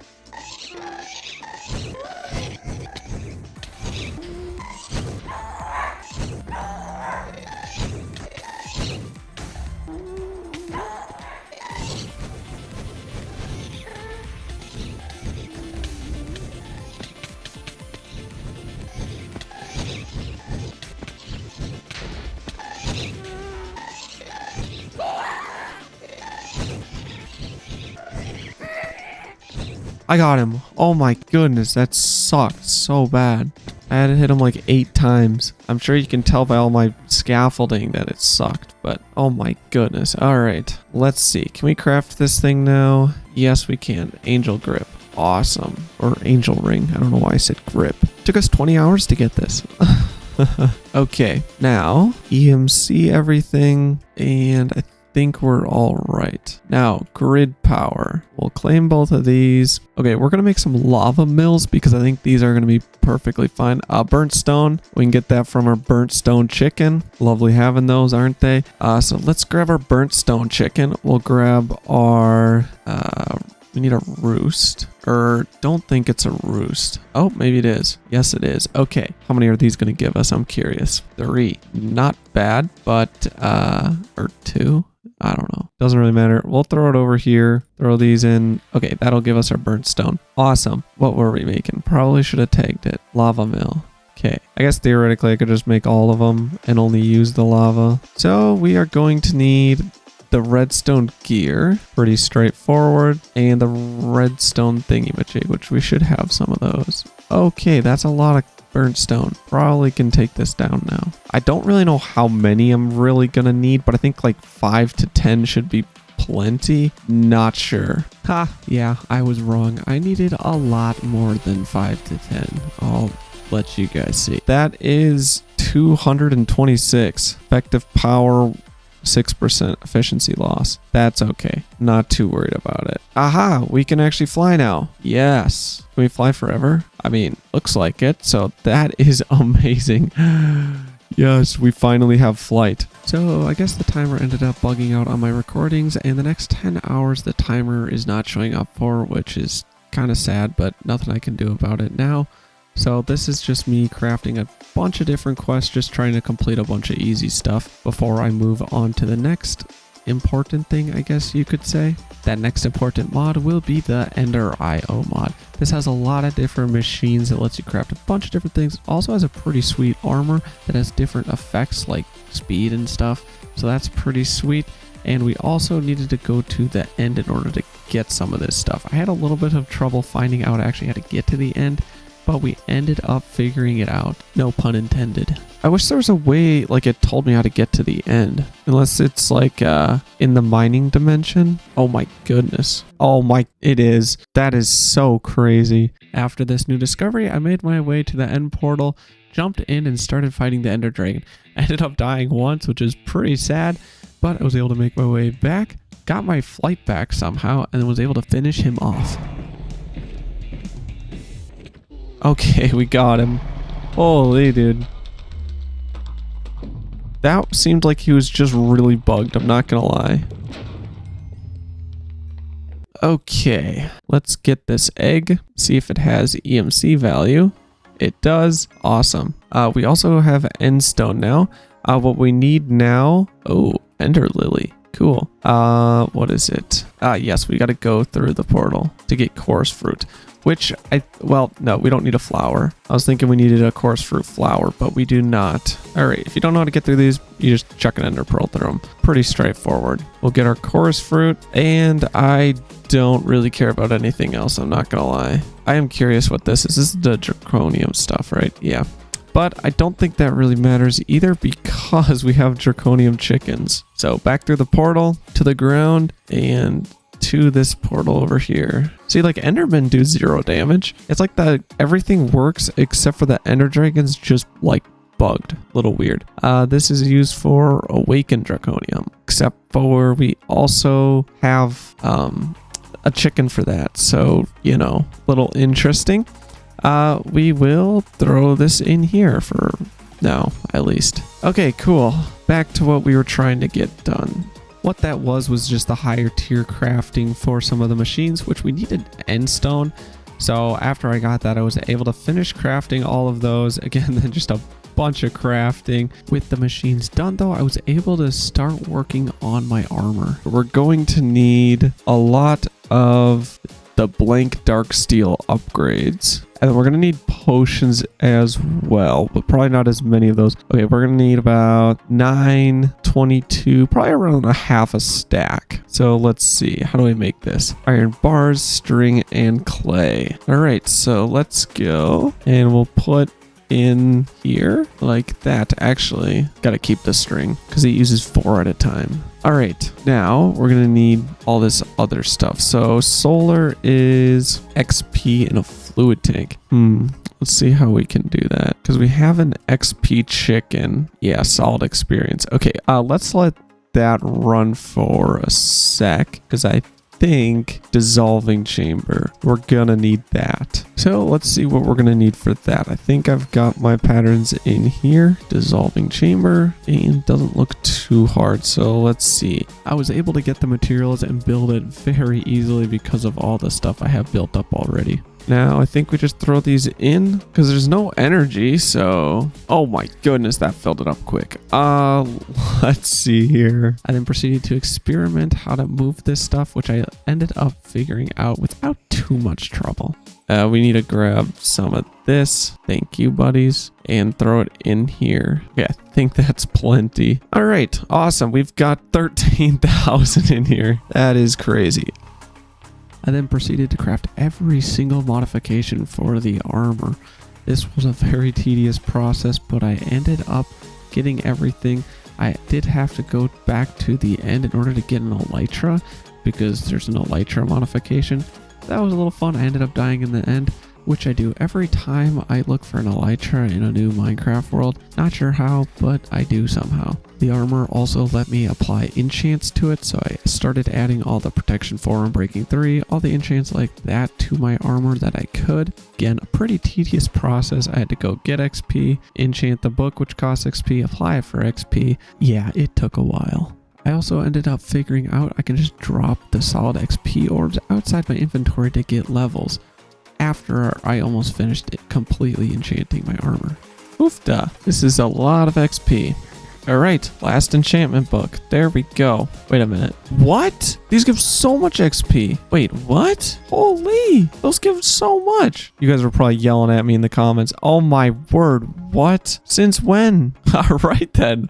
I got him. Oh my goodness, that sucked so bad. I had to hit him like 8 times. I'm sure you can tell by all my scaffolding that it sucked, but oh my goodness. All right, let's see. Can we craft this thing now? Yes, we can. Angel grip. Awesome. Or angel ring. I don't know why I said grip. Took us 20 hours to get this. Okay, now EMC everything, and I think we're all right. Now, grid power. We'll claim both of these. Okay, we're going to make some lava mills because I think these are going to be perfectly fine. Burnt stone. We can get that from our burnt stone chicken. Lovely having those, aren't they? So let's grab our burnt stone chicken. We'll grab our... we need a roost. Or don't think it's a roost. Oh, maybe it is. Yes, it is. Okay. How many are these going to give us? I'm curious. 3. Not bad, but... or 2? I don't know. Doesn't really matter. We'll throw it over here. Throw these in. Okay, that'll give us our burnt stone. Awesome. What were we making? Probably should have tagged it. Lava mill. Okay. I guess theoretically I could just make all of them and only use the lava. So we are going to need the redstone gear. Pretty straightforward. And the redstone thingy-majig, which we should have some of those. Okay, that's a lot of burnt stone. Probably can take this down now. I don't really know how many I'm really gonna need, but I think like 5 to 10 should be plenty. Not sure. Ha, yeah, I was wrong. I needed a lot more than 5 to 10. I'll let you guys see. That is 226 effective power 6% efficiency loss. That's okay. Not too worried about it. Aha, we can actually fly now. Yes. Can we fly forever? I mean, looks like it. So that is amazing. Yes, we finally have flight. So I guess the timer ended up bugging out on my recordings, and the next 10 hours the timer is not showing up for, which is kind of sad, but nothing I can do about it now. So this is just me crafting a bunch of different quests, just trying to complete a bunch of easy stuff before I move on to the next important thing, I guess you could say. That next important mod will be the Ender IO mod. This has a lot of different machines that lets you craft a bunch of different things. Also has a pretty sweet armor that has different effects like speed and stuff. So that's pretty sweet. And we also needed to go to the end in order to get some of this stuff. I had a little bit of trouble finding out actually how to get to the end, but we ended up figuring it out. No pun intended. I wish there was a way, like it told me how to get to the end. Unless it's like in the mining dimension. Oh my goodness. Oh my, it is. That is so crazy. After this new discovery, I made my way to the end portal, jumped in and started fighting the Ender Dragon. I ended up dying once, which is pretty sad, but I was able to make my way back, got my flight back somehow, and was able to finish him off. Okay, we got him. Holy dude. That seemed like he was just really bugged, I'm not gonna lie. Okay, let's get this egg, see if it has EMC value. It does. Awesome. We also have Endstone now. What we need now... Oh, Ender Lily. Cool. What is it? Yes, we gotta go through the portal to get Chorus Fruit. Which, well, no, we don't need a flower. I was thinking we needed a Chorus Fruit flower, but we do not. Alright, if you don't know how to get through these, you just chuck an Ender Pearl through them. Pretty straightforward. We'll get our Chorus Fruit, and I don't really care about anything else, I'm not gonna lie. I am curious what this is. This is the Draconium stuff, right? Yeah. But I don't think that really matters either because we have Draconium chickens. So back through the portal, to the ground, and to this portal over here. See, like Endermen do 0 damage. It's like that everything works except for the Ender Dragons just like bugged. A little weird. This is used for Awakened Draconium, except for we also have a chicken for that. So, you know, little interesting. We will throw this in here for now, at least. Okay, cool. Back to what we were trying to get done. What that was just the higher tier crafting for some of the machines, which we needed Endstone. So after I got that, I was able to finish crafting all of those. Again, then just a bunch of crafting. With the machines done though, I was able to start working on my armor. We're going to need a lot of the blank dark steel upgrades. And we're going to need potions as well, but probably not as many of those. Okay, we're going to need about 9, 22, probably around a half a stack. So let's see, how do I make this? Iron bars, string, and clay. All right, so let's go. And we'll put in here like that. Actually, got to keep the string because it uses 4 at a time. All right, now we're going to need all this other stuff. So solar is XP in a fluid tank. Let's see how we can do that because we have an XP chicken. Yeah, solid experience. Okay, let's let that run for a sec because I think dissolving chamber, we're gonna need that. So let's see what we're gonna need for that. I think I've got my patterns in here. Dissolving chamber, and doesn't look too hard, so let's see. I was able to get the materials and build it very easily because of all the stuff I have built up already. Now I think we just throw these in because there's no energy, so oh my goodness, that filled it up quick. Let's see here. I then proceeded to experiment how to move this stuff, which I ended up figuring out without too much trouble. We need to grab some of this, thank you buddies, and throw it in here. Yeah, I think that's plenty. All right, awesome. We've got 13,000 in here. That is crazy. I then proceeded to craft every single modification for the armor. This was a very tedious process, but I ended up getting everything. I did have to go back to the end in order to get an elytra because there's an elytra modification. That was a little fun. I ended up dying in the end, which I do every time I look for an elytra in a new Minecraft world. Not sure how, but I do somehow. The armor also let me apply enchants to it, so I started adding all the protection 4 and breaking 3, all the enchants like that to my armor that I could. Again, a pretty tedious process. I had to go get XP, enchant the book which costs XP, apply it for XP. Yeah, it took a while. I also ended up figuring out I can just drop the solid XP orbs outside my inventory to get levels after I almost finished it completely enchanting my armor. Oofda, this is a lot of XP. Alright, last enchantment book. There we go. Wait a minute. What? These give so much XP. Wait, what? Holy, those give so much. You guys were probably yelling at me in the comments. Oh my word, what? Since when? Alright then.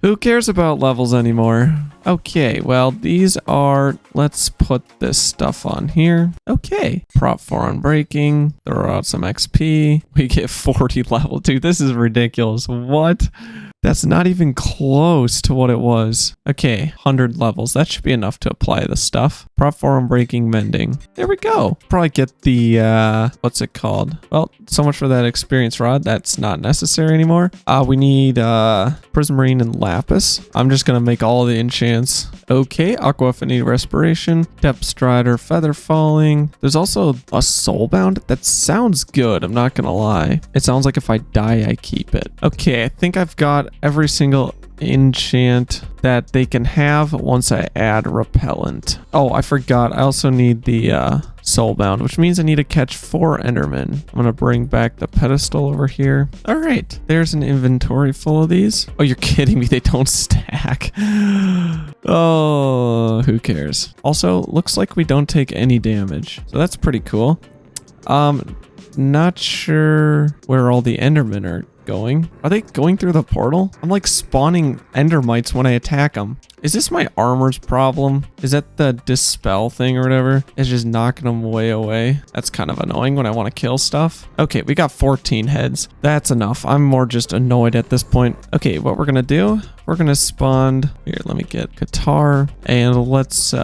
Who cares about levels anymore? Okay, well, these are, let's put this stuff on here. Okay, prop 4 on breaking, throw out some XP. We get 40 level. Dude, this is ridiculous. What? That's not even close to what it was. Okay, 100 levels. That should be enough to apply this stuff. Prop 4 on breaking, mending. There we go. Probably get the, what's it called? Well, so much for that experience rod. That's not necessary anymore. We need, prismarine and lapis. I'm just gonna make all of the enchants. Okay, aqua affinity respiration, depth strider, feather falling. There's also a soulbound. That sounds good. I'm not gonna lie. It sounds like if I die, I keep it. Okay, I think I've got every single enchant that they can have once I add repellent. Oh, I forgot. I also need the soulbound, which means I need to catch 4 endermen. I'm gonna bring back the pedestal over here. All right, there's an inventory full of these. Oh, you're kidding me. They don't stack. Oh, who cares? Also, looks like we don't take any damage, so that's pretty cool. Not sure where all the endermen are going. Are they going through the portal? I'm like spawning endermites when I attack them. Is this my armor's problem? Is that the dispel thing or whatever? It's just knocking them way away. That's kind of annoying when I want to kill stuff. Okay, we got 14 heads. That's enough. I'm more just annoyed at this point. Okay, what we're gonna do, we're gonna spawn, here, let me get guitar, and let's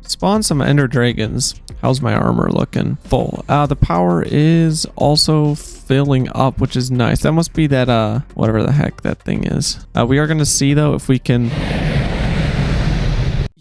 spawn some ender dragons. How's my armor looking? Full. The power is also filling up, which is nice. That must be that, whatever the heck that thing is. We are gonna see though if we can...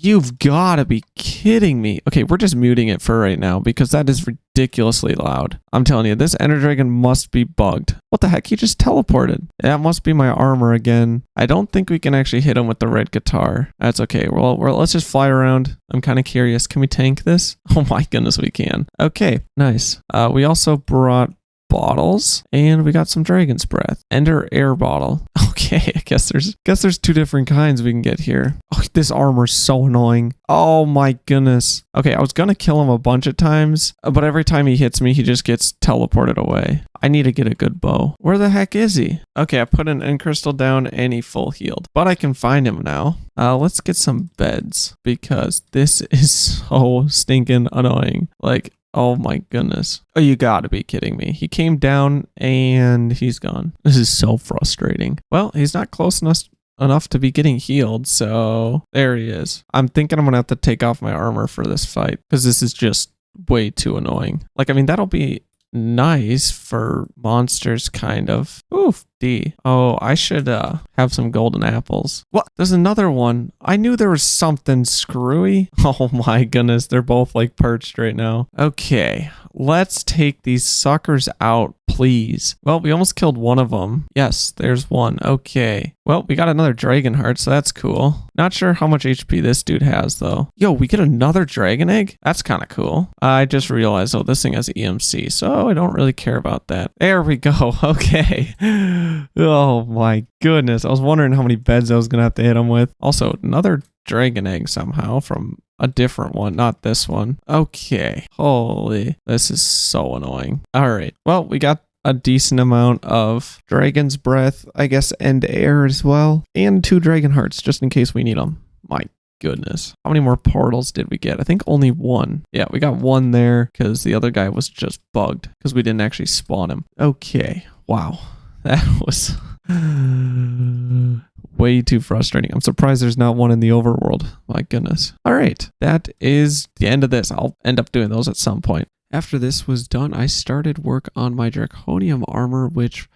You've got to be kidding me. Okay, we're just muting it for right now because that is ridiculously loud. I'm telling you, this Ender Dragon must be bugged. What the heck? He just teleported. That must be my armor again. I don't think we can actually hit him with the red guitar. That's okay. Well, let's just fly around. I'm kind of curious. Can we tank this? Oh my goodness, we can. Okay, nice. We also brought bottles and we got some dragon's breath. Ender air bottle. Okay, I guess there's 2 different kinds we can get here. Oh, this armor's so annoying. Oh my goodness. Okay, I was gonna kill him a bunch of times, but every time he hits me, he just gets teleported away. I need to get a good bow. Where the heck is he? Okay, I put an end crystal down and he full healed, but I can find him now. Let's get some beds because this is so stinking annoying. Like, oh my goodness. Oh, you gotta be kidding me. He came down and he's gone. This is so frustrating. Well, he's not close enough to be getting healed, so there he is. I'm thinking I'm gonna have to take off my armor for this fight because this is just way too annoying. Like, I mean, that'll be nice for monsters, kind of. Oof. D. Oh, I should have some golden apples. What? There's another one. I knew there was something screwy. Oh my goodness, they're both like perched right now. Okay, let's take these suckers out, please. Well, we almost killed one of them. Yes, there's one. Okay. Well, we got another dragon heart, so that's cool. Not sure how much HP this dude has, though. Yo, we get another dragon egg? That's kind of cool. I just realized, oh, this thing has EMC, so I don't really care about that. There we go. Okay. Oh my goodness. I was wondering how many beds I was going to have to hit him with. Also, another dragon egg somehow from a different one, not this one. Okay. Holy, this is so annoying. All right. Well, we got a decent amount of dragon's breath, I guess, and air as well. And 2 dragon hearts just in case we need them. My goodness. How many more portals did we get? I think only 1. Yeah, we got 1 there because the other guy was just bugged because we didn't actually spawn him. Okay. Wow. That was way too frustrating. I'm surprised there's not one in the overworld. My goodness. All right. That is the end of this. I'll end up doing those at some point. After this was done, I started work on my draconium armor, which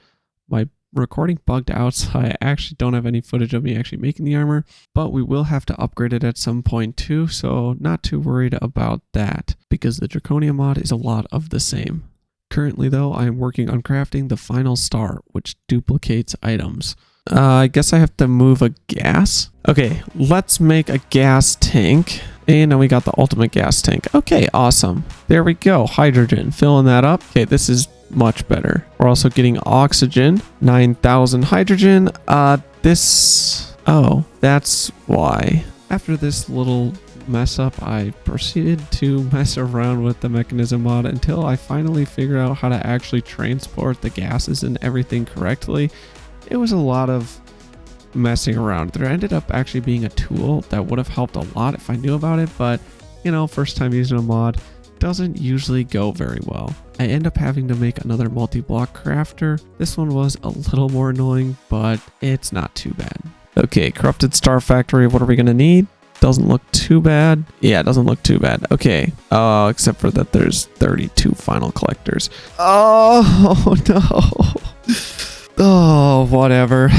my recording bugged out, so I actually don't have any footage of me actually making the armor, but we will have to upgrade it at some point too, so not too worried about that, because the Draconium mod is a lot of the same. Currently though, I am working on crafting the final star, which duplicates items. I guess I have to move a gas. Okay, let's make a gas tank. And now we got the ultimate gas tank. Okay, awesome. There we go. Hydrogen. Filling that up. Okay, this is much better. We're also getting oxygen. 9,000 hydrogen. Oh, that's why. After this little mess up, I proceeded to mess around with the mechanism mod until I finally figured out how to actually transport the gases and everything correctly. It was a lot of messing around. There ended up actually being a tool that would have helped a lot if I knew about it, but you know, first time using a mod doesn't usually go very well. I end up having to make another multi-block crafter. This one was a little more annoying, but it's not too bad. Okay, corrupted star factory. What are we gonna need? Doesn't look too bad. Yeah, it doesn't look too bad. Okay. Except for that there's 32 final collectors. Oh no. Oh, whatever.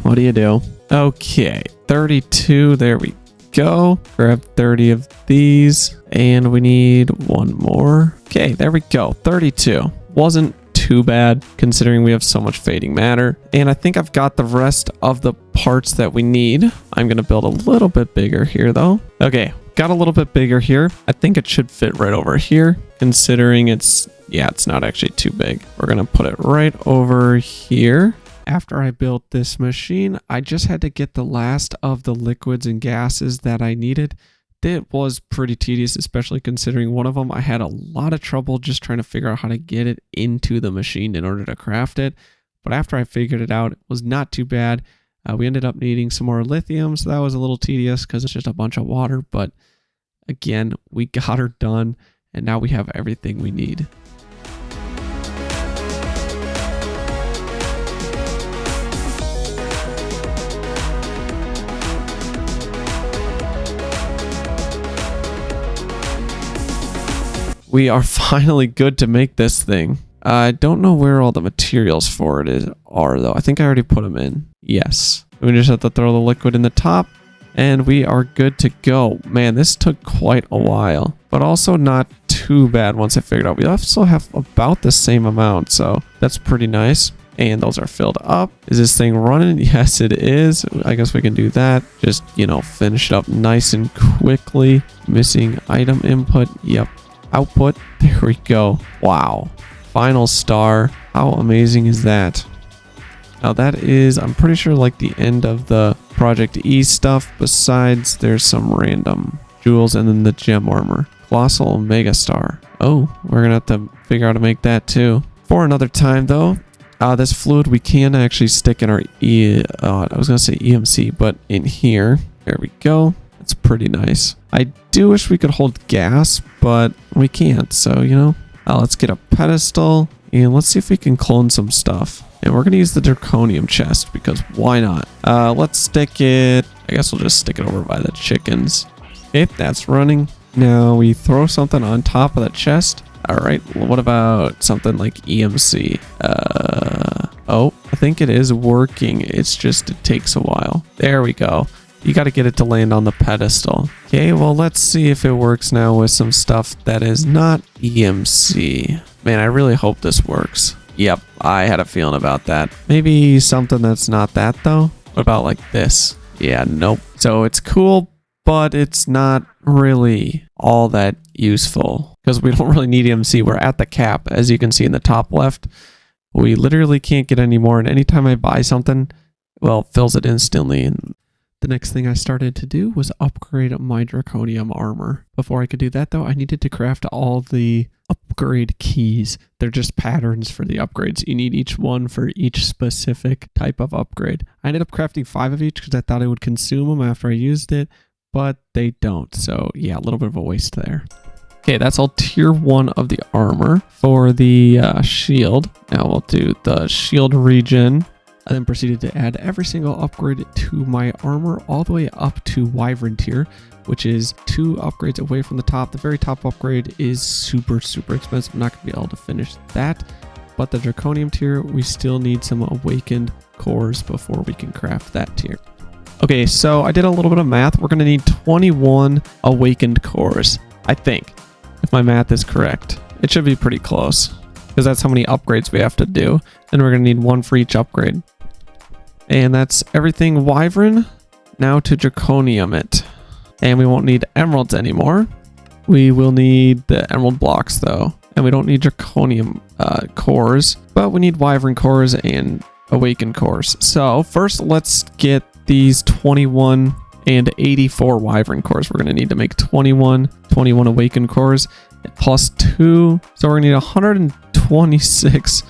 What do you do? Okay, 32. There we go. Grab 30 of these. And we need one more. Okay, there we go. 32. Wasn't too bad considering we have so much fading matter. And I think I've got the rest of the parts that we need. I'm going to build a little bit bigger here though. Okay, got a little bit bigger here. I think it should fit right over here considering it's not actually too big. We're going to put it right over here. After I built this machine, I just had to get the last of the liquids and gases that I needed. It was pretty tedious, especially considering one of them I had a lot of trouble just trying to figure out how to get it into the machine in order to craft it. But after I figured it out, it was not too bad. We ended up needing some more lithium, so that was a little tedious because it's just a bunch of water. But again, we got her done, and now we have everything we need. We are finally good to make this thing. I don't know where all the materials for it are though. I think I already put them in. Yes. We just have to throw the liquid in the top and we are good to go. Man, this took quite a while, but also not too bad once I figured out. We also have about the same amount, so that's pretty nice. And those are filled up. Is this thing running? Yes, it is. I guess we can do that. Just, you know, finish it up nice and quickly. Missing item input. Yep. Output. There we go. Wow. Final star. How amazing is that? Now that is, I'm pretty sure, like the end of the Project E stuff. Besides, there's some random jewels and then the gem armor. Colossal Omega Star. Oh, we're gonna have to figure out how to make that too. For another time though, this fluid we can actually stick in our I was gonna say EMC, but in here. There we go. It's pretty nice. I do wish we could hold gas, but we can't. So, you know, let's get a pedestal and let's see if we can clone some stuff. And we're going to use the Draconium chest because why not? Let's stick it. I guess we'll just stick it over by the chickens. Okay, that's running. Now we throw something on top of the chest. All right. Well, what about something like EMC? Oh, I think it is working. It's just, it takes a while. There we go. You got to get it to land on the pedestal. Okay, well, let's see if it works now with some stuff that is not EMC. Man, I really hope this works. Yep, I had a feeling about that. Maybe something that's not that, though? What about like this? Yeah, nope. So it's cool, but it's not really all that useful because we don't really need EMC. We're at the cap, as you can see in the top left. We literally can't get any more, and anytime I buy something, well, it fills it instantly. And the next thing I started to do was upgrade my Draconium armor. Before I could do that though, I needed to craft all the upgrade keys. They're just patterns for the upgrades. You need each one for each specific type of upgrade. I ended up crafting 5 of each because I thought I would consume them after I used it, but they don't. So yeah, a little bit of a waste there. Okay, that's all tier 1 of the armor. For the shield, now we'll do the shield regen. I then proceeded to add every single upgrade to my armor all the way up to Wyvern tier, which is 2 upgrades away from the top. The very top upgrade is super expensive. I'm not going to be able to finish that. but the Draconium tier, we still need some awakened cores before we can craft that tier. Okay, so I did a little bit of math. We're going to need 21 awakened cores, I think, if my math is correct. It should be pretty close, because that's how many upgrades we have to do. And we're going to need one for each upgrade. And that's everything Wyvern. Now to Draconium it. And we won't need emeralds anymore. We will need the emerald blocks though. And we don't need Draconium cores, but we need Wyvern cores and awakened cores. So first let's get these 21 and 84 Wyvern cores. We're going to need to make 21 awakened cores plus 2. So we're going to need 126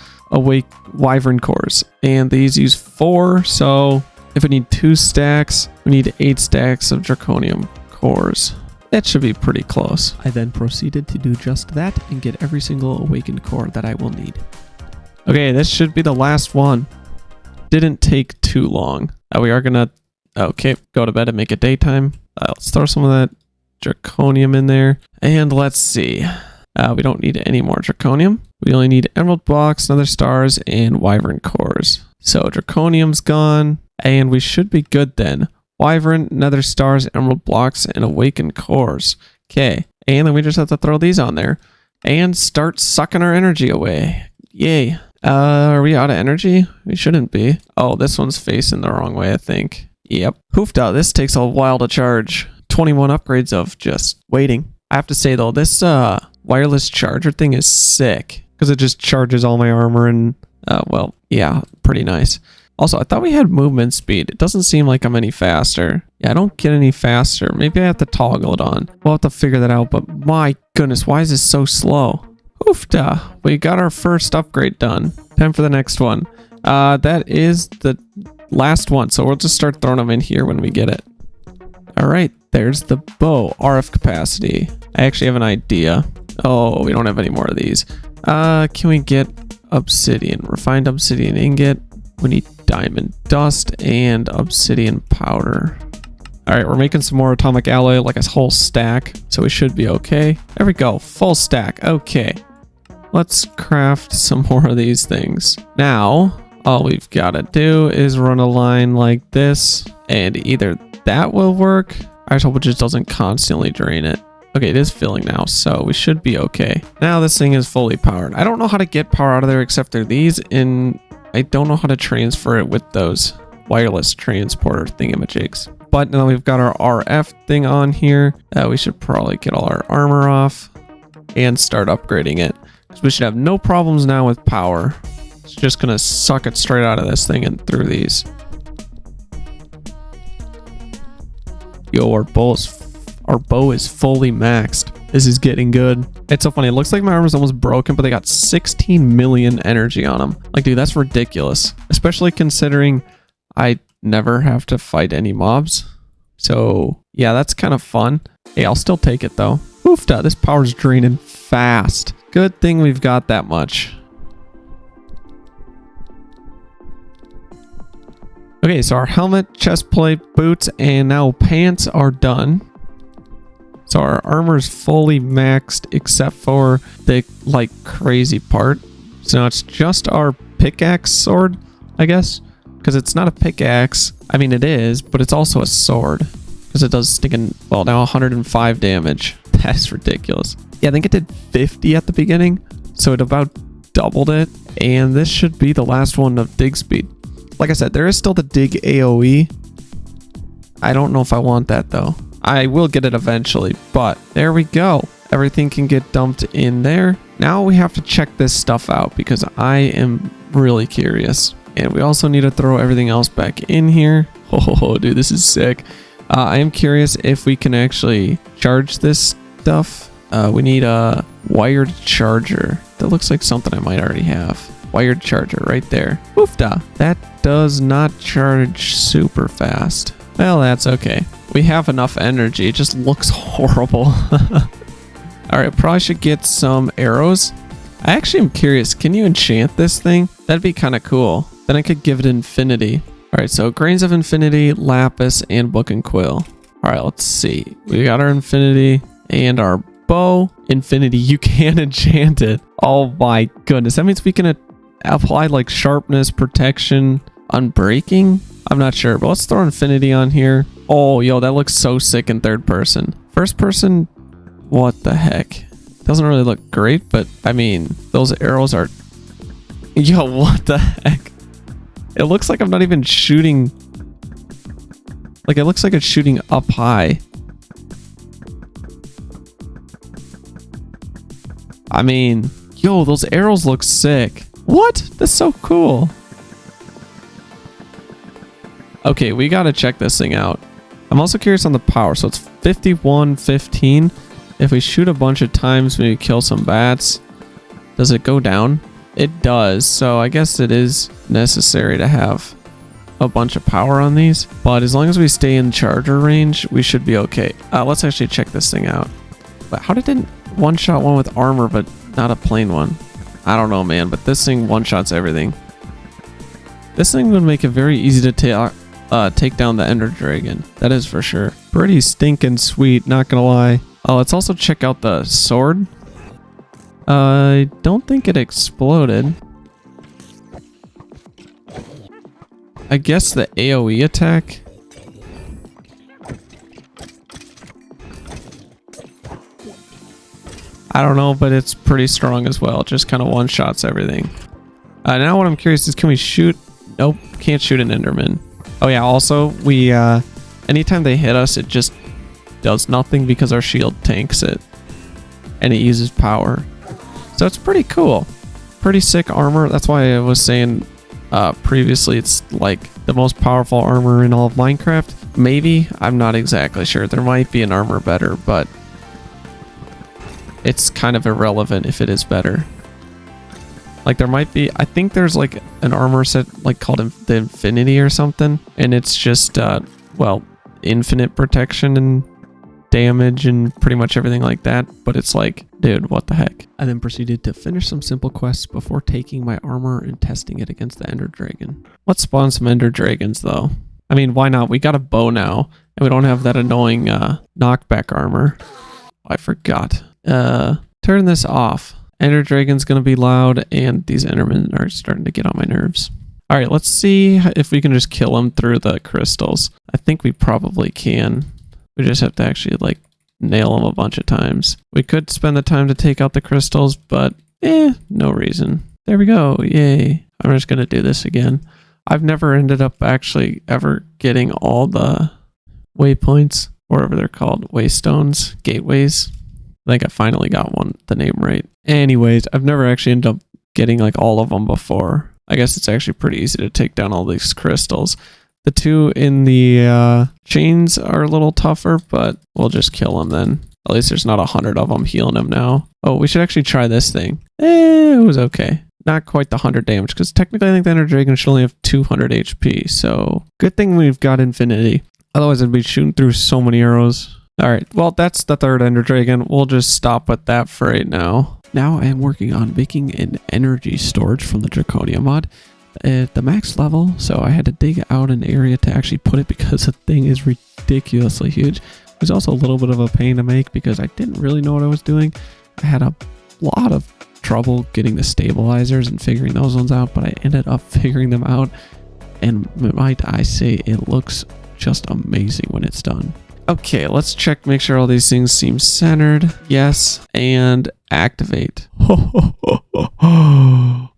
Wyvern cores. And these use 4. So if we need 2 stacks, we need 8 stacks of Draconium cores. That should be pretty close. I then proceeded to do just that and get every single awakened core that I will need. Okay, this should be the last one. Didn't take too long. We are gonna, okay, go to bed and make it daytime. Let's throw some of that Draconium in there. And let's see. We don't need any more Draconium. We only need emerald blocks, nether stars, and Wyvern cores. So Draconium's gone, and we should be good then. Wyvern, nether stars, emerald blocks, and awakened cores. Okay, and then we just have to throw these on there and start sucking our energy away. Yay. Are we out of energy? We shouldn't be. Oh, this one's facing the wrong way, I think. Yep. Hoofda, this takes a while to charge. 21 upgrades of just waiting. I have to say though, this wireless charger thing is sick because it just charges all my armor and well, yeah, pretty nice. Also, I thought we had movement speed. It doesn't seem like I'm any faster. Yeah, I don't get any faster. Maybe I have to toggle it on. We'll have to figure that out, but my goodness, why is this so slow? Oofda, we got our first upgrade done. Time for the next one. That is the last one, so we'll just start throwing them in here when we get it. All right, there's the bow. RF capacity. I actually have an idea. Oh, we don't have any more of these. Can we get obsidian? Refined obsidian ingot. We need diamond dust and obsidian powder. All right, we're making some more atomic alloy, like a whole stack, so we should be okay. There we go, full stack. Okay, let's craft some more of these things. Now, all we've got to do is run a line like this, and either that will work. I just hope it just doesn't constantly drain it. Okay, it is filling now, so we should be okay. Now this thing is fully powered. I don't know how to get power out of there except through these, and I don't know how to transfer it with those wireless transporter thingamajigs. But now we've got our RF thing on here. We should probably get all our armor off and start upgrading it. So we should have no problems now with power. It's just gonna suck it straight out of this thing and through these. Yo, our bow is fully maxed. This is getting good. It's so funny. It looks like my armor's almost broken, but they got 16 million energy on them. Like, dude, that's ridiculous. Especially considering I never have to fight any mobs. So, yeah, that's kind of fun. Hey, I'll still take it, though. Oofda, this power's draining fast. Good thing we've got that much. Okay, so our helmet, chest plate, boots, and now pants are done. So our armor's fully maxed except for the like crazy part. So now it's just our pickaxe sword, I guess. Because it's not a pickaxe. I mean, it is, but it's also a sword. Because it does stinking, well, now 105 damage. That's ridiculous. Yeah, I think it did 50 at the beginning. So it about doubled it. And this should be the last one of dig speed. Like I said, there is still the dig AoE. I don't know if I want that though. I will get it eventually, but there we go. Everything can get dumped in there. Now we have to check this stuff out because I am really curious. And we also need to throw everything else back in here. Oh, dude, this is sick. I am curious if we can actually charge this stuff. We need a wired charger. That looks like something I might already have. Wired charger right there. Oofda. That does not charge super fast. Well, that's okay. We have enough energy. It just looks horrible. Alright, probably should get some arrows. I actually am curious. Can you enchant this thing? That'd be kind of cool. Then I could give it infinity. Alright, so grains of infinity, lapis, and book and quill. Alright, let's see. We got our infinity and our bow. Infinity, you can enchant it. Oh my goodness. That means we can apply like sharpness, protection, unbreaking? I'm not sure, but let's throw infinity on here. Oh, yo, that looks so sick in third person. First person, what the heck? Doesn't really look great, but I mean, those arrows are... Yo, what the heck? It looks like I'm not even shooting... Like, it looks like it's shooting up high. I mean, yo, those arrows look sick. What? That's so cool. Okay, we gotta check this thing out. I'm also curious on the power. So it's 51-15. If we shoot a bunch of times, maybe kill some bats, does it go down? It does. So I guess it is necessary to have a bunch of power on these. But as long as we stay in charger range, we should be okay. Let's actually check this thing out. But how did it one-shot one with armor, but not a plain one? I don't know, man. But this thing one-shots everything. This thing would make it very easy to take down the Ender Dragon. That is for sure. Pretty stinking sweet, not gonna lie. Let's also check out the sword. I don't think it exploded. I guess the AoE attack. I don't know, but it's pretty strong as well. It just kind of one-shots everything. Now what I'm curious is, can we shoot? Nope, can't shoot an Enderman. Oh yeah, also, we, anytime they hit us, it just does nothing because our shield tanks it. And it uses power. So it's pretty cool. Pretty sick armor. That's why I was saying previously it's like the most powerful armor in all of Minecraft. Maybe, I'm not exactly sure. There might be an armor better, but it's kind of irrelevant if it is better. Like there might be, I think there's like an armor set like called the Infinity or something. And it's just, well, infinite protection and damage and pretty much everything like that. But it's like, dude, what the heck? I then proceeded to finish some simple quests before taking my armor and testing it against the Ender Dragon. Let's spawn some Ender Dragons though. I mean, why not? We got a bow now and we don't have that annoying knockback armor. I forgot. Turn this off. Ender Dragon's gonna be loud, and these Endermen are starting to get on my nerves. All right, let's see if we can just kill them through the crystals. I think we probably can. We just have to actually like nail them a bunch of times. We could spend the time to take out the crystals, but no reason. There we go. Yay. I'm just gonna do this again. I've never ended up actually ever getting all the waypoints, whatever they're called, waystones, gateways. I think I finally got the name right. Anyways, I've never actually ended up getting like all of them before. I guess it's actually pretty easy to take down all these crystals. The two in the chains are a little tougher, but we'll just kill them then. At least there's not 100 of them healing them now. Oh, we should actually try this thing. It was okay. Not quite the 100 damage, because technically I think the Ender Dragon should only have 200 HP. So good thing we've got Infinity. Otherwise I'd be shooting through so many arrows. Alright, well that's the third Ender Dragon. We'll just stop with that for right now. Now I am working on making an energy storage from the Draconia mod at the max level. So I had to dig out an area to actually put it because the thing is ridiculously huge. It was also a little bit of a pain to make because I didn't really know what I was doing. I had a lot of trouble getting the stabilizers and figuring those ones out, but I ended up figuring them out. And might I say, it looks just amazing when it's done. Okay, let's check, make sure all these things seem centered. Yes, and activate.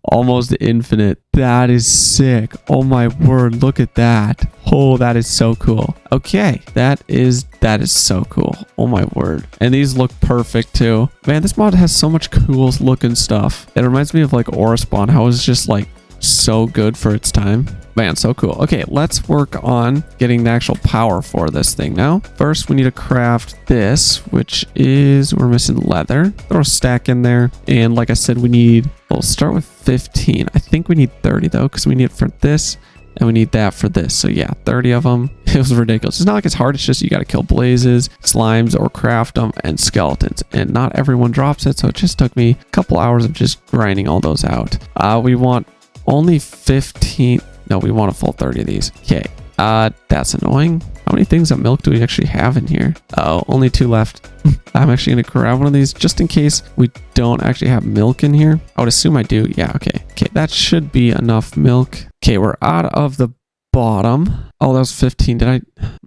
Almost infinite. That is sick. Oh my word, look at that. Oh, that is so cool. Okay, that is so cool. Oh my word. And these look perfect too. Man, this mod has so much cool looking stuff. It reminds me of like Aura Spawn, how it's just like so good for its time. Man, so cool. Okay, let's work on getting the actual power for this thing now. First, we need to craft this, which is, we're missing leather. Throw a stack in there. And like I said, we'll start with 15. I think we need 30 though, because we need it for this and we need that for this. So yeah, 30 of them. It was ridiculous. It's not like it's hard. It's just you got to kill blazes, slimes, or craft them, and skeletons. And not everyone drops it. So it just took me a couple hours of just grinding all those out. We want only 15. No, we want a full 30 of these. Okay, that's annoying. How many things of milk do we actually have in here? Oh, only 2 left. I'm actually going to grab one of these just in case we don't actually have milk in here. I would assume I do. Yeah, okay. Okay, that should be enough milk. Okay, we're out of the bottom. Oh, that was 15.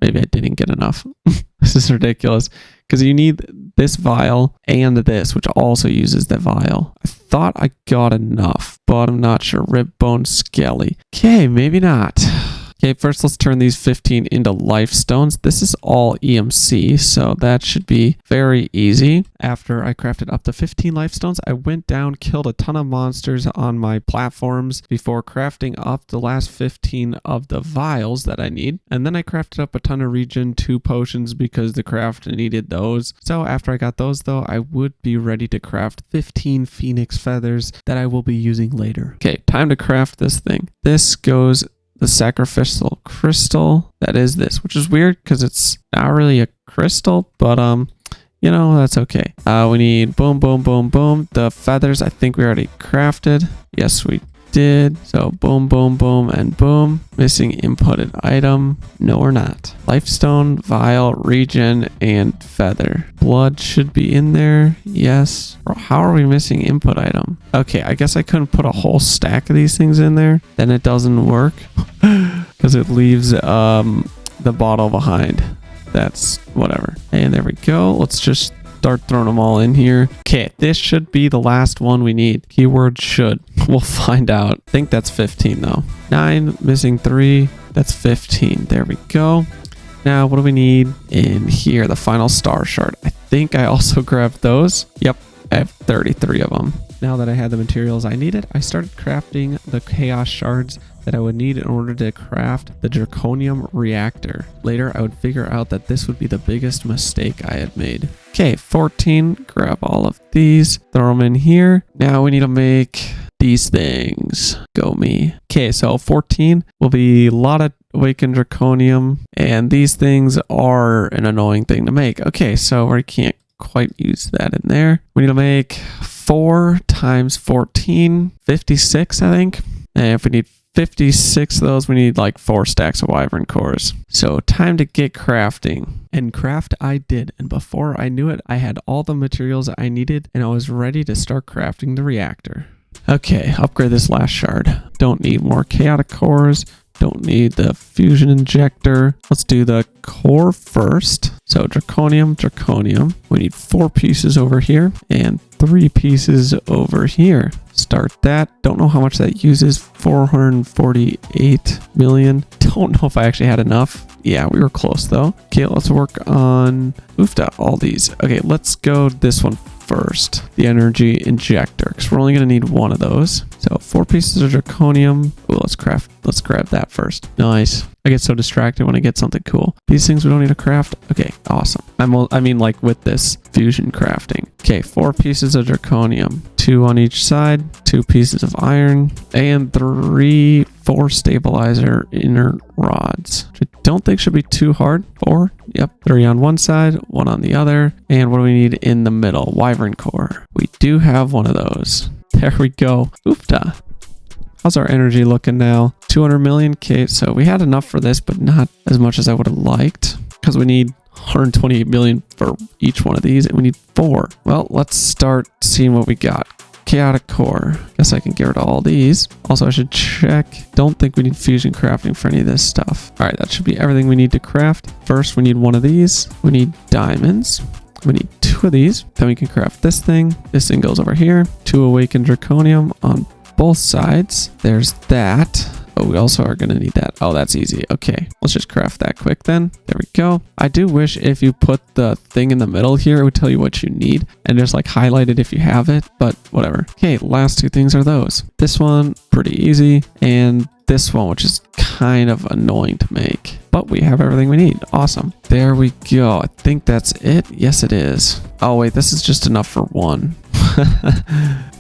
Maybe I didn't get enough. This is ridiculous because you need this vial and this, which also uses the vial. I thought I got enough, but I'm not sure. Rib, bone, skelly. Okay, maybe not. Okay, first let's turn these 15 into life stones. This is all EMC, so that should be very easy. After I crafted up to 15 life stones, I went down, killed a ton of monsters on my platforms before crafting up the last 15 of the vials that I need. And then I crafted up a ton of Regen 2 potions because the craft needed those. So after I got those though, I would be ready to craft 15 phoenix feathers that I will be using later. Okay, time to craft this thing. This goes the sacrificial crystal. That is this, which is weird because it's not really a crystal, but you know, that's okay. We need boom, boom, boom, boom. The feathers, I think we already crafted. Yes, we did. So boom, boom, boom, and boom. Missing inputted item. No, we're not. Lifestone, vial, regen, and feather. Blood should be in there. Yes. How are we missing input item? Okay, I guess I couldn't put a whole stack of these things in there. Then it doesn't work because it leaves the bottle behind. That's whatever. And there we go. Let's just start throwing them all in here. Okay, this should be the last one we need. Keyword should. We'll find out. I think that's 15 though. 9, missing 3. That's 15. There we go. Now, what do we need in here? The final star shard. I think I also grabbed those. Yep, I have 33 of them. Now that I had the materials I needed, I started crafting the chaos shards that I would need in order to craft the draconium reactor. Later, I would figure out that this would be the biggest mistake I had made. Okay, 14. Grab all of these, throw them in here. Now we need to make these things. Go me. Okay, so 14 will be a lot of awakened draconium, and these things are an annoying thing to make. Okay, so we can't quite use that in there. We need to make 4 times 14, 56, I think. And if we need 56 of those, we need like 4 stacks of wyvern cores. So time to get crafting. And craft I did, and before I knew it, I had all the materials I needed and I was ready to start crafting the reactor. Okay, upgrade this last shard. Don't need more chaotic cores. Don't need the fusion injector. Let's do the core first. So draconium, draconium. We need 4 pieces over here and 3 pieces over here. Start that. Don't know how much that uses. 448 million. Don't know if I actually had enough. Yeah, we were close though. Okay, let's work on all these. Okay, let's go this one first. The energy injector, because we're only going to need 1 of those. So 4 pieces of draconium. Oh, let's grab that first. Nice. I get so distracted when I get something cool. These things we don't need to craft. Okay, awesome. I mean like with this fusion crafting. Okay, 4 pieces of draconium. 2 on each side. 2 pieces of iron. And 4 stabilizer inner rods. Which I don't think should be too hard. 4. Yep. 3 on one side. 1 on the other. And what do we need in the middle? Wyvern core. We do have one of those. There we go. Oofta. How's our energy looking now? 200 million. Okay, so we had enough for this, but not as much as I would have liked because we need 128 million for each one of these and we need 4. Well, let's start seeing what we got. Chaotic core. Guess I can get rid of all these. Also, I should check. Don't think we need fusion crafting for any of this stuff. All right, that should be everything we need to craft. First, we need 1 of these. We need diamonds. We need 2 of these. Then we can craft this thing. This thing goes over here. 2 awakened draconium on both sides. There's that. Oh, we also are going to need that. Oh, that's easy. Okay, let's just craft that quick then. There we go. I do wish if you put the thing in the middle here, it would tell you what you need and just like highlight it if you have it, but whatever. Okay, last 2 things are those. This one, pretty easy. And this one, which is kind of annoying to make, but we have everything we need. Awesome. There we go. I think that's it. Yes, it is. Oh, wait, this is just enough for 1.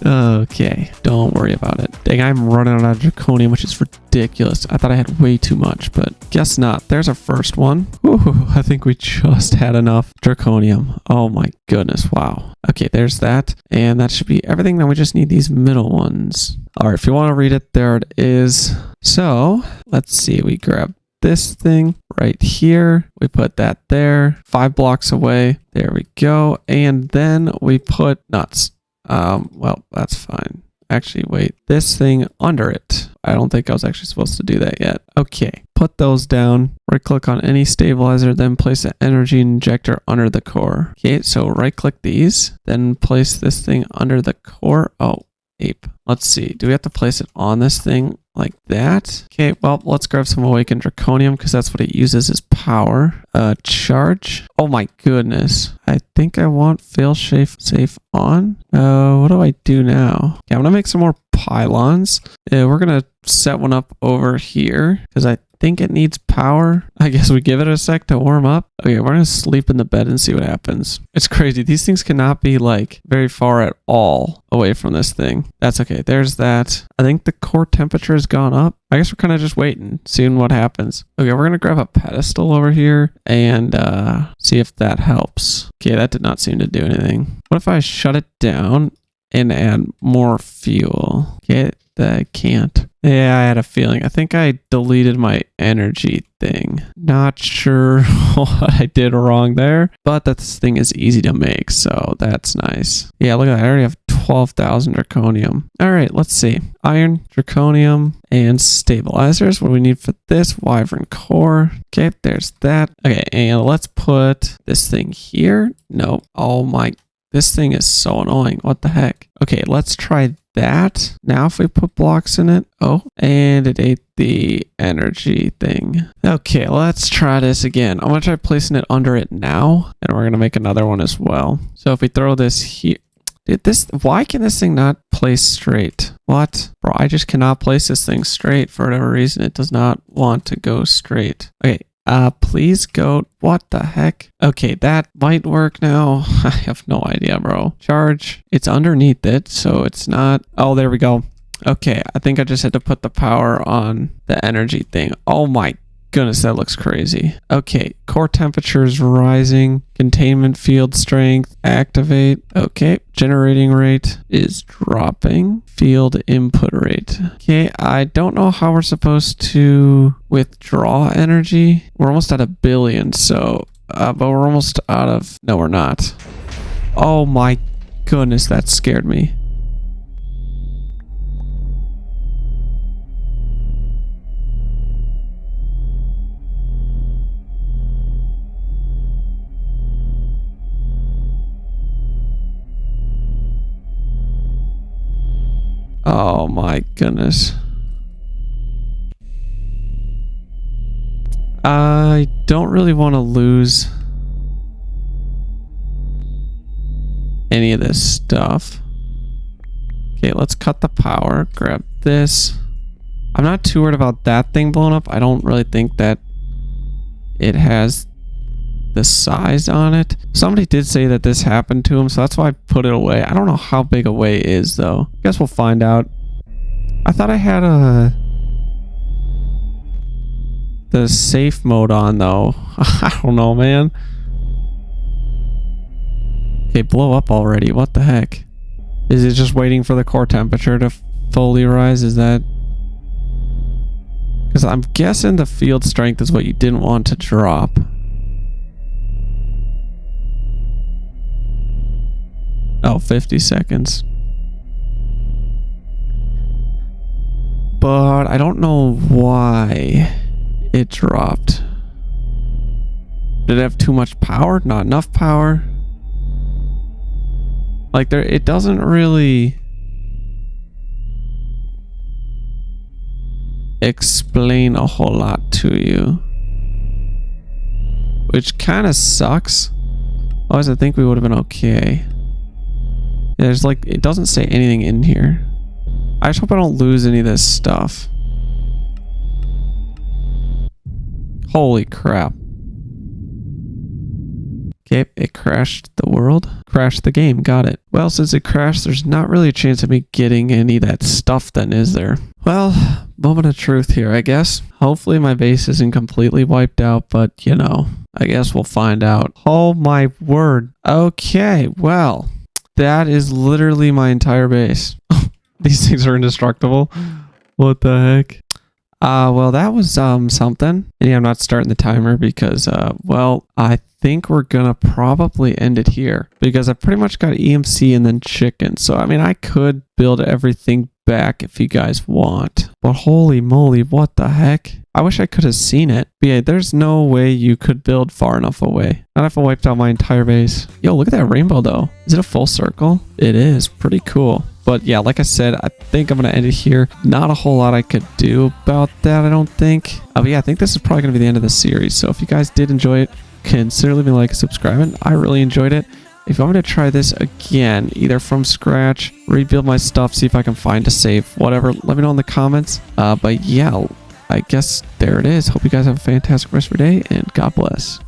Okay, don't worry about it. Dang, I'm running out of draconium, which is ridiculous. I thought I had way too much, but guess not. There's our first one. Whew, I think we just had enough draconium. Oh my goodness, wow. Okay, there's that. And that should be everything. Now we just need these middle ones. All right, if you want to read it, there it is. So let's see, we grab this thing right here. We put that there, 5 blocks away. There we go. And then we put nuts. Well, that's fine. Actually, wait, this thing under it. I don't think I was actually supposed to do that yet. Okay, put those down. Right click on any stabilizer, then place an energy injector under the core. Okay, so right click these, then place this thing under the core. Oh, ape. Let's see. Do we have to place it on this thing like that? Okay, well, let's grab some awakened draconium because that's what it uses as power. Charge. Oh my goodness. I think I want fail safe on. What do I do now? Okay, I'm gonna make some more pylons. We're gonna set one up over here because I think it needs power. I guess we give it a sec to warm up. Okay, we're gonna sleep in the bed and see what happens. It's crazy. These things cannot be like very far at all away from this thing. That's okay. There's that. I think the core temperature has gone up. I guess we're kind of just waiting, seeing what happens. Okay, we're gonna grab a pedestal over here and see if that helps. Okay, that did not seem to do anything. What if I shut it down and add more fuel? Okay, I can't. Yeah, I had a feeling. I think I deleted my energy thing. Not sure what I did wrong there, but this thing is easy to make, so that's nice. Yeah, look at that. I already have 12,000 draconium. All right, let's see. Iron, draconium, and stabilizers. What do we need for this? Wyvern core. Okay, there's that. Okay, and let's put this thing here. No. Oh my. This thing is so annoying. What the heck? Okay, let's try that. Now if we put blocks in it. Oh, and it ate the energy thing. Okay, let's try this again. I'm going to try placing it under it now. And we're going to make another one as well. So if we throw this here. Dude, why can this thing not place straight? What? Bro, I just cannot place this thing straight for whatever reason. It does not want to go straight. Okay. Please go. What the heck? Okay, that might work now. I have no idea, bro. Charge. It's underneath it, so it's not. Oh, there we go. Okay, I think I just had to put the power on the energy thing. Oh my goodness, that looks crazy. Okay, core temperature is rising. Containment field strength activate. Okay, generating rate is dropping. Field input rate. Okay, I don't know how we're supposed to withdraw energy. We're almost at 1 billion, so but we're almost out of. No, we're not. Oh my goodness, that scared me. Oh my goodness. I don't really want to lose any of this stuff. Okay, let's cut the power. Grab this. I'm not too worried about that thing blowing up. I don't really think that it has the size on it. Somebody did say that this happened to him, so that's why I put it away. I don't know how big away is though. Guess we'll find out. I thought I had the safe mode on though. I don't know, man. Okay, blow up already. What the heck? Is it just waiting for the core temperature to fully rise? Is that? Because I'm guessing the field strength is what you didn't want to drop. Oh, 50 seconds. But I don't know why it dropped. Did it have too much power? Not enough power? Like it doesn't really explain a whole lot to you. Which kind of sucks. Otherwise I think we would have been okay. There's like, it doesn't say anything in here. I just hope I don't lose any of this stuff. Holy crap. Okay, it crashed the world. Crashed the game, got it. Well, since it crashed, there's not really a chance of me getting any of that stuff then, is there? Well, moment of truth here, I guess. Hopefully my base isn't completely wiped out, but you know, I guess we'll find out. Oh my word. Okay, well. That is literally my entire base. These things are indestructible. What the heck? Well, that was something. And yeah, I'm not starting the timer because well, I think we're gonna probably end it here because I pretty much got EMC and then chicken. So I mean, I could build everything back if you guys want, but holy moly, what the heck? I wish I could have seen it. But yeah, there's no way you could build far enough away. Not if I wiped out my entire base. Yo, look at that rainbow though. Is it a full circle? It is. Pretty cool. But yeah, like I said, I think I'm going to end it here. Not a whole lot I could do about that, I don't think. But yeah, I think this is probably going to be the end of the series. So if you guys did enjoy it, consider leaving a like and subscribing. I really enjoyed it. If you want me to try this again, either from scratch, rebuild my stuff, see if I can find a save, whatever, let me know in the comments. But yeah, I guess there it is. Hope you guys have a fantastic rest of your day, and God bless.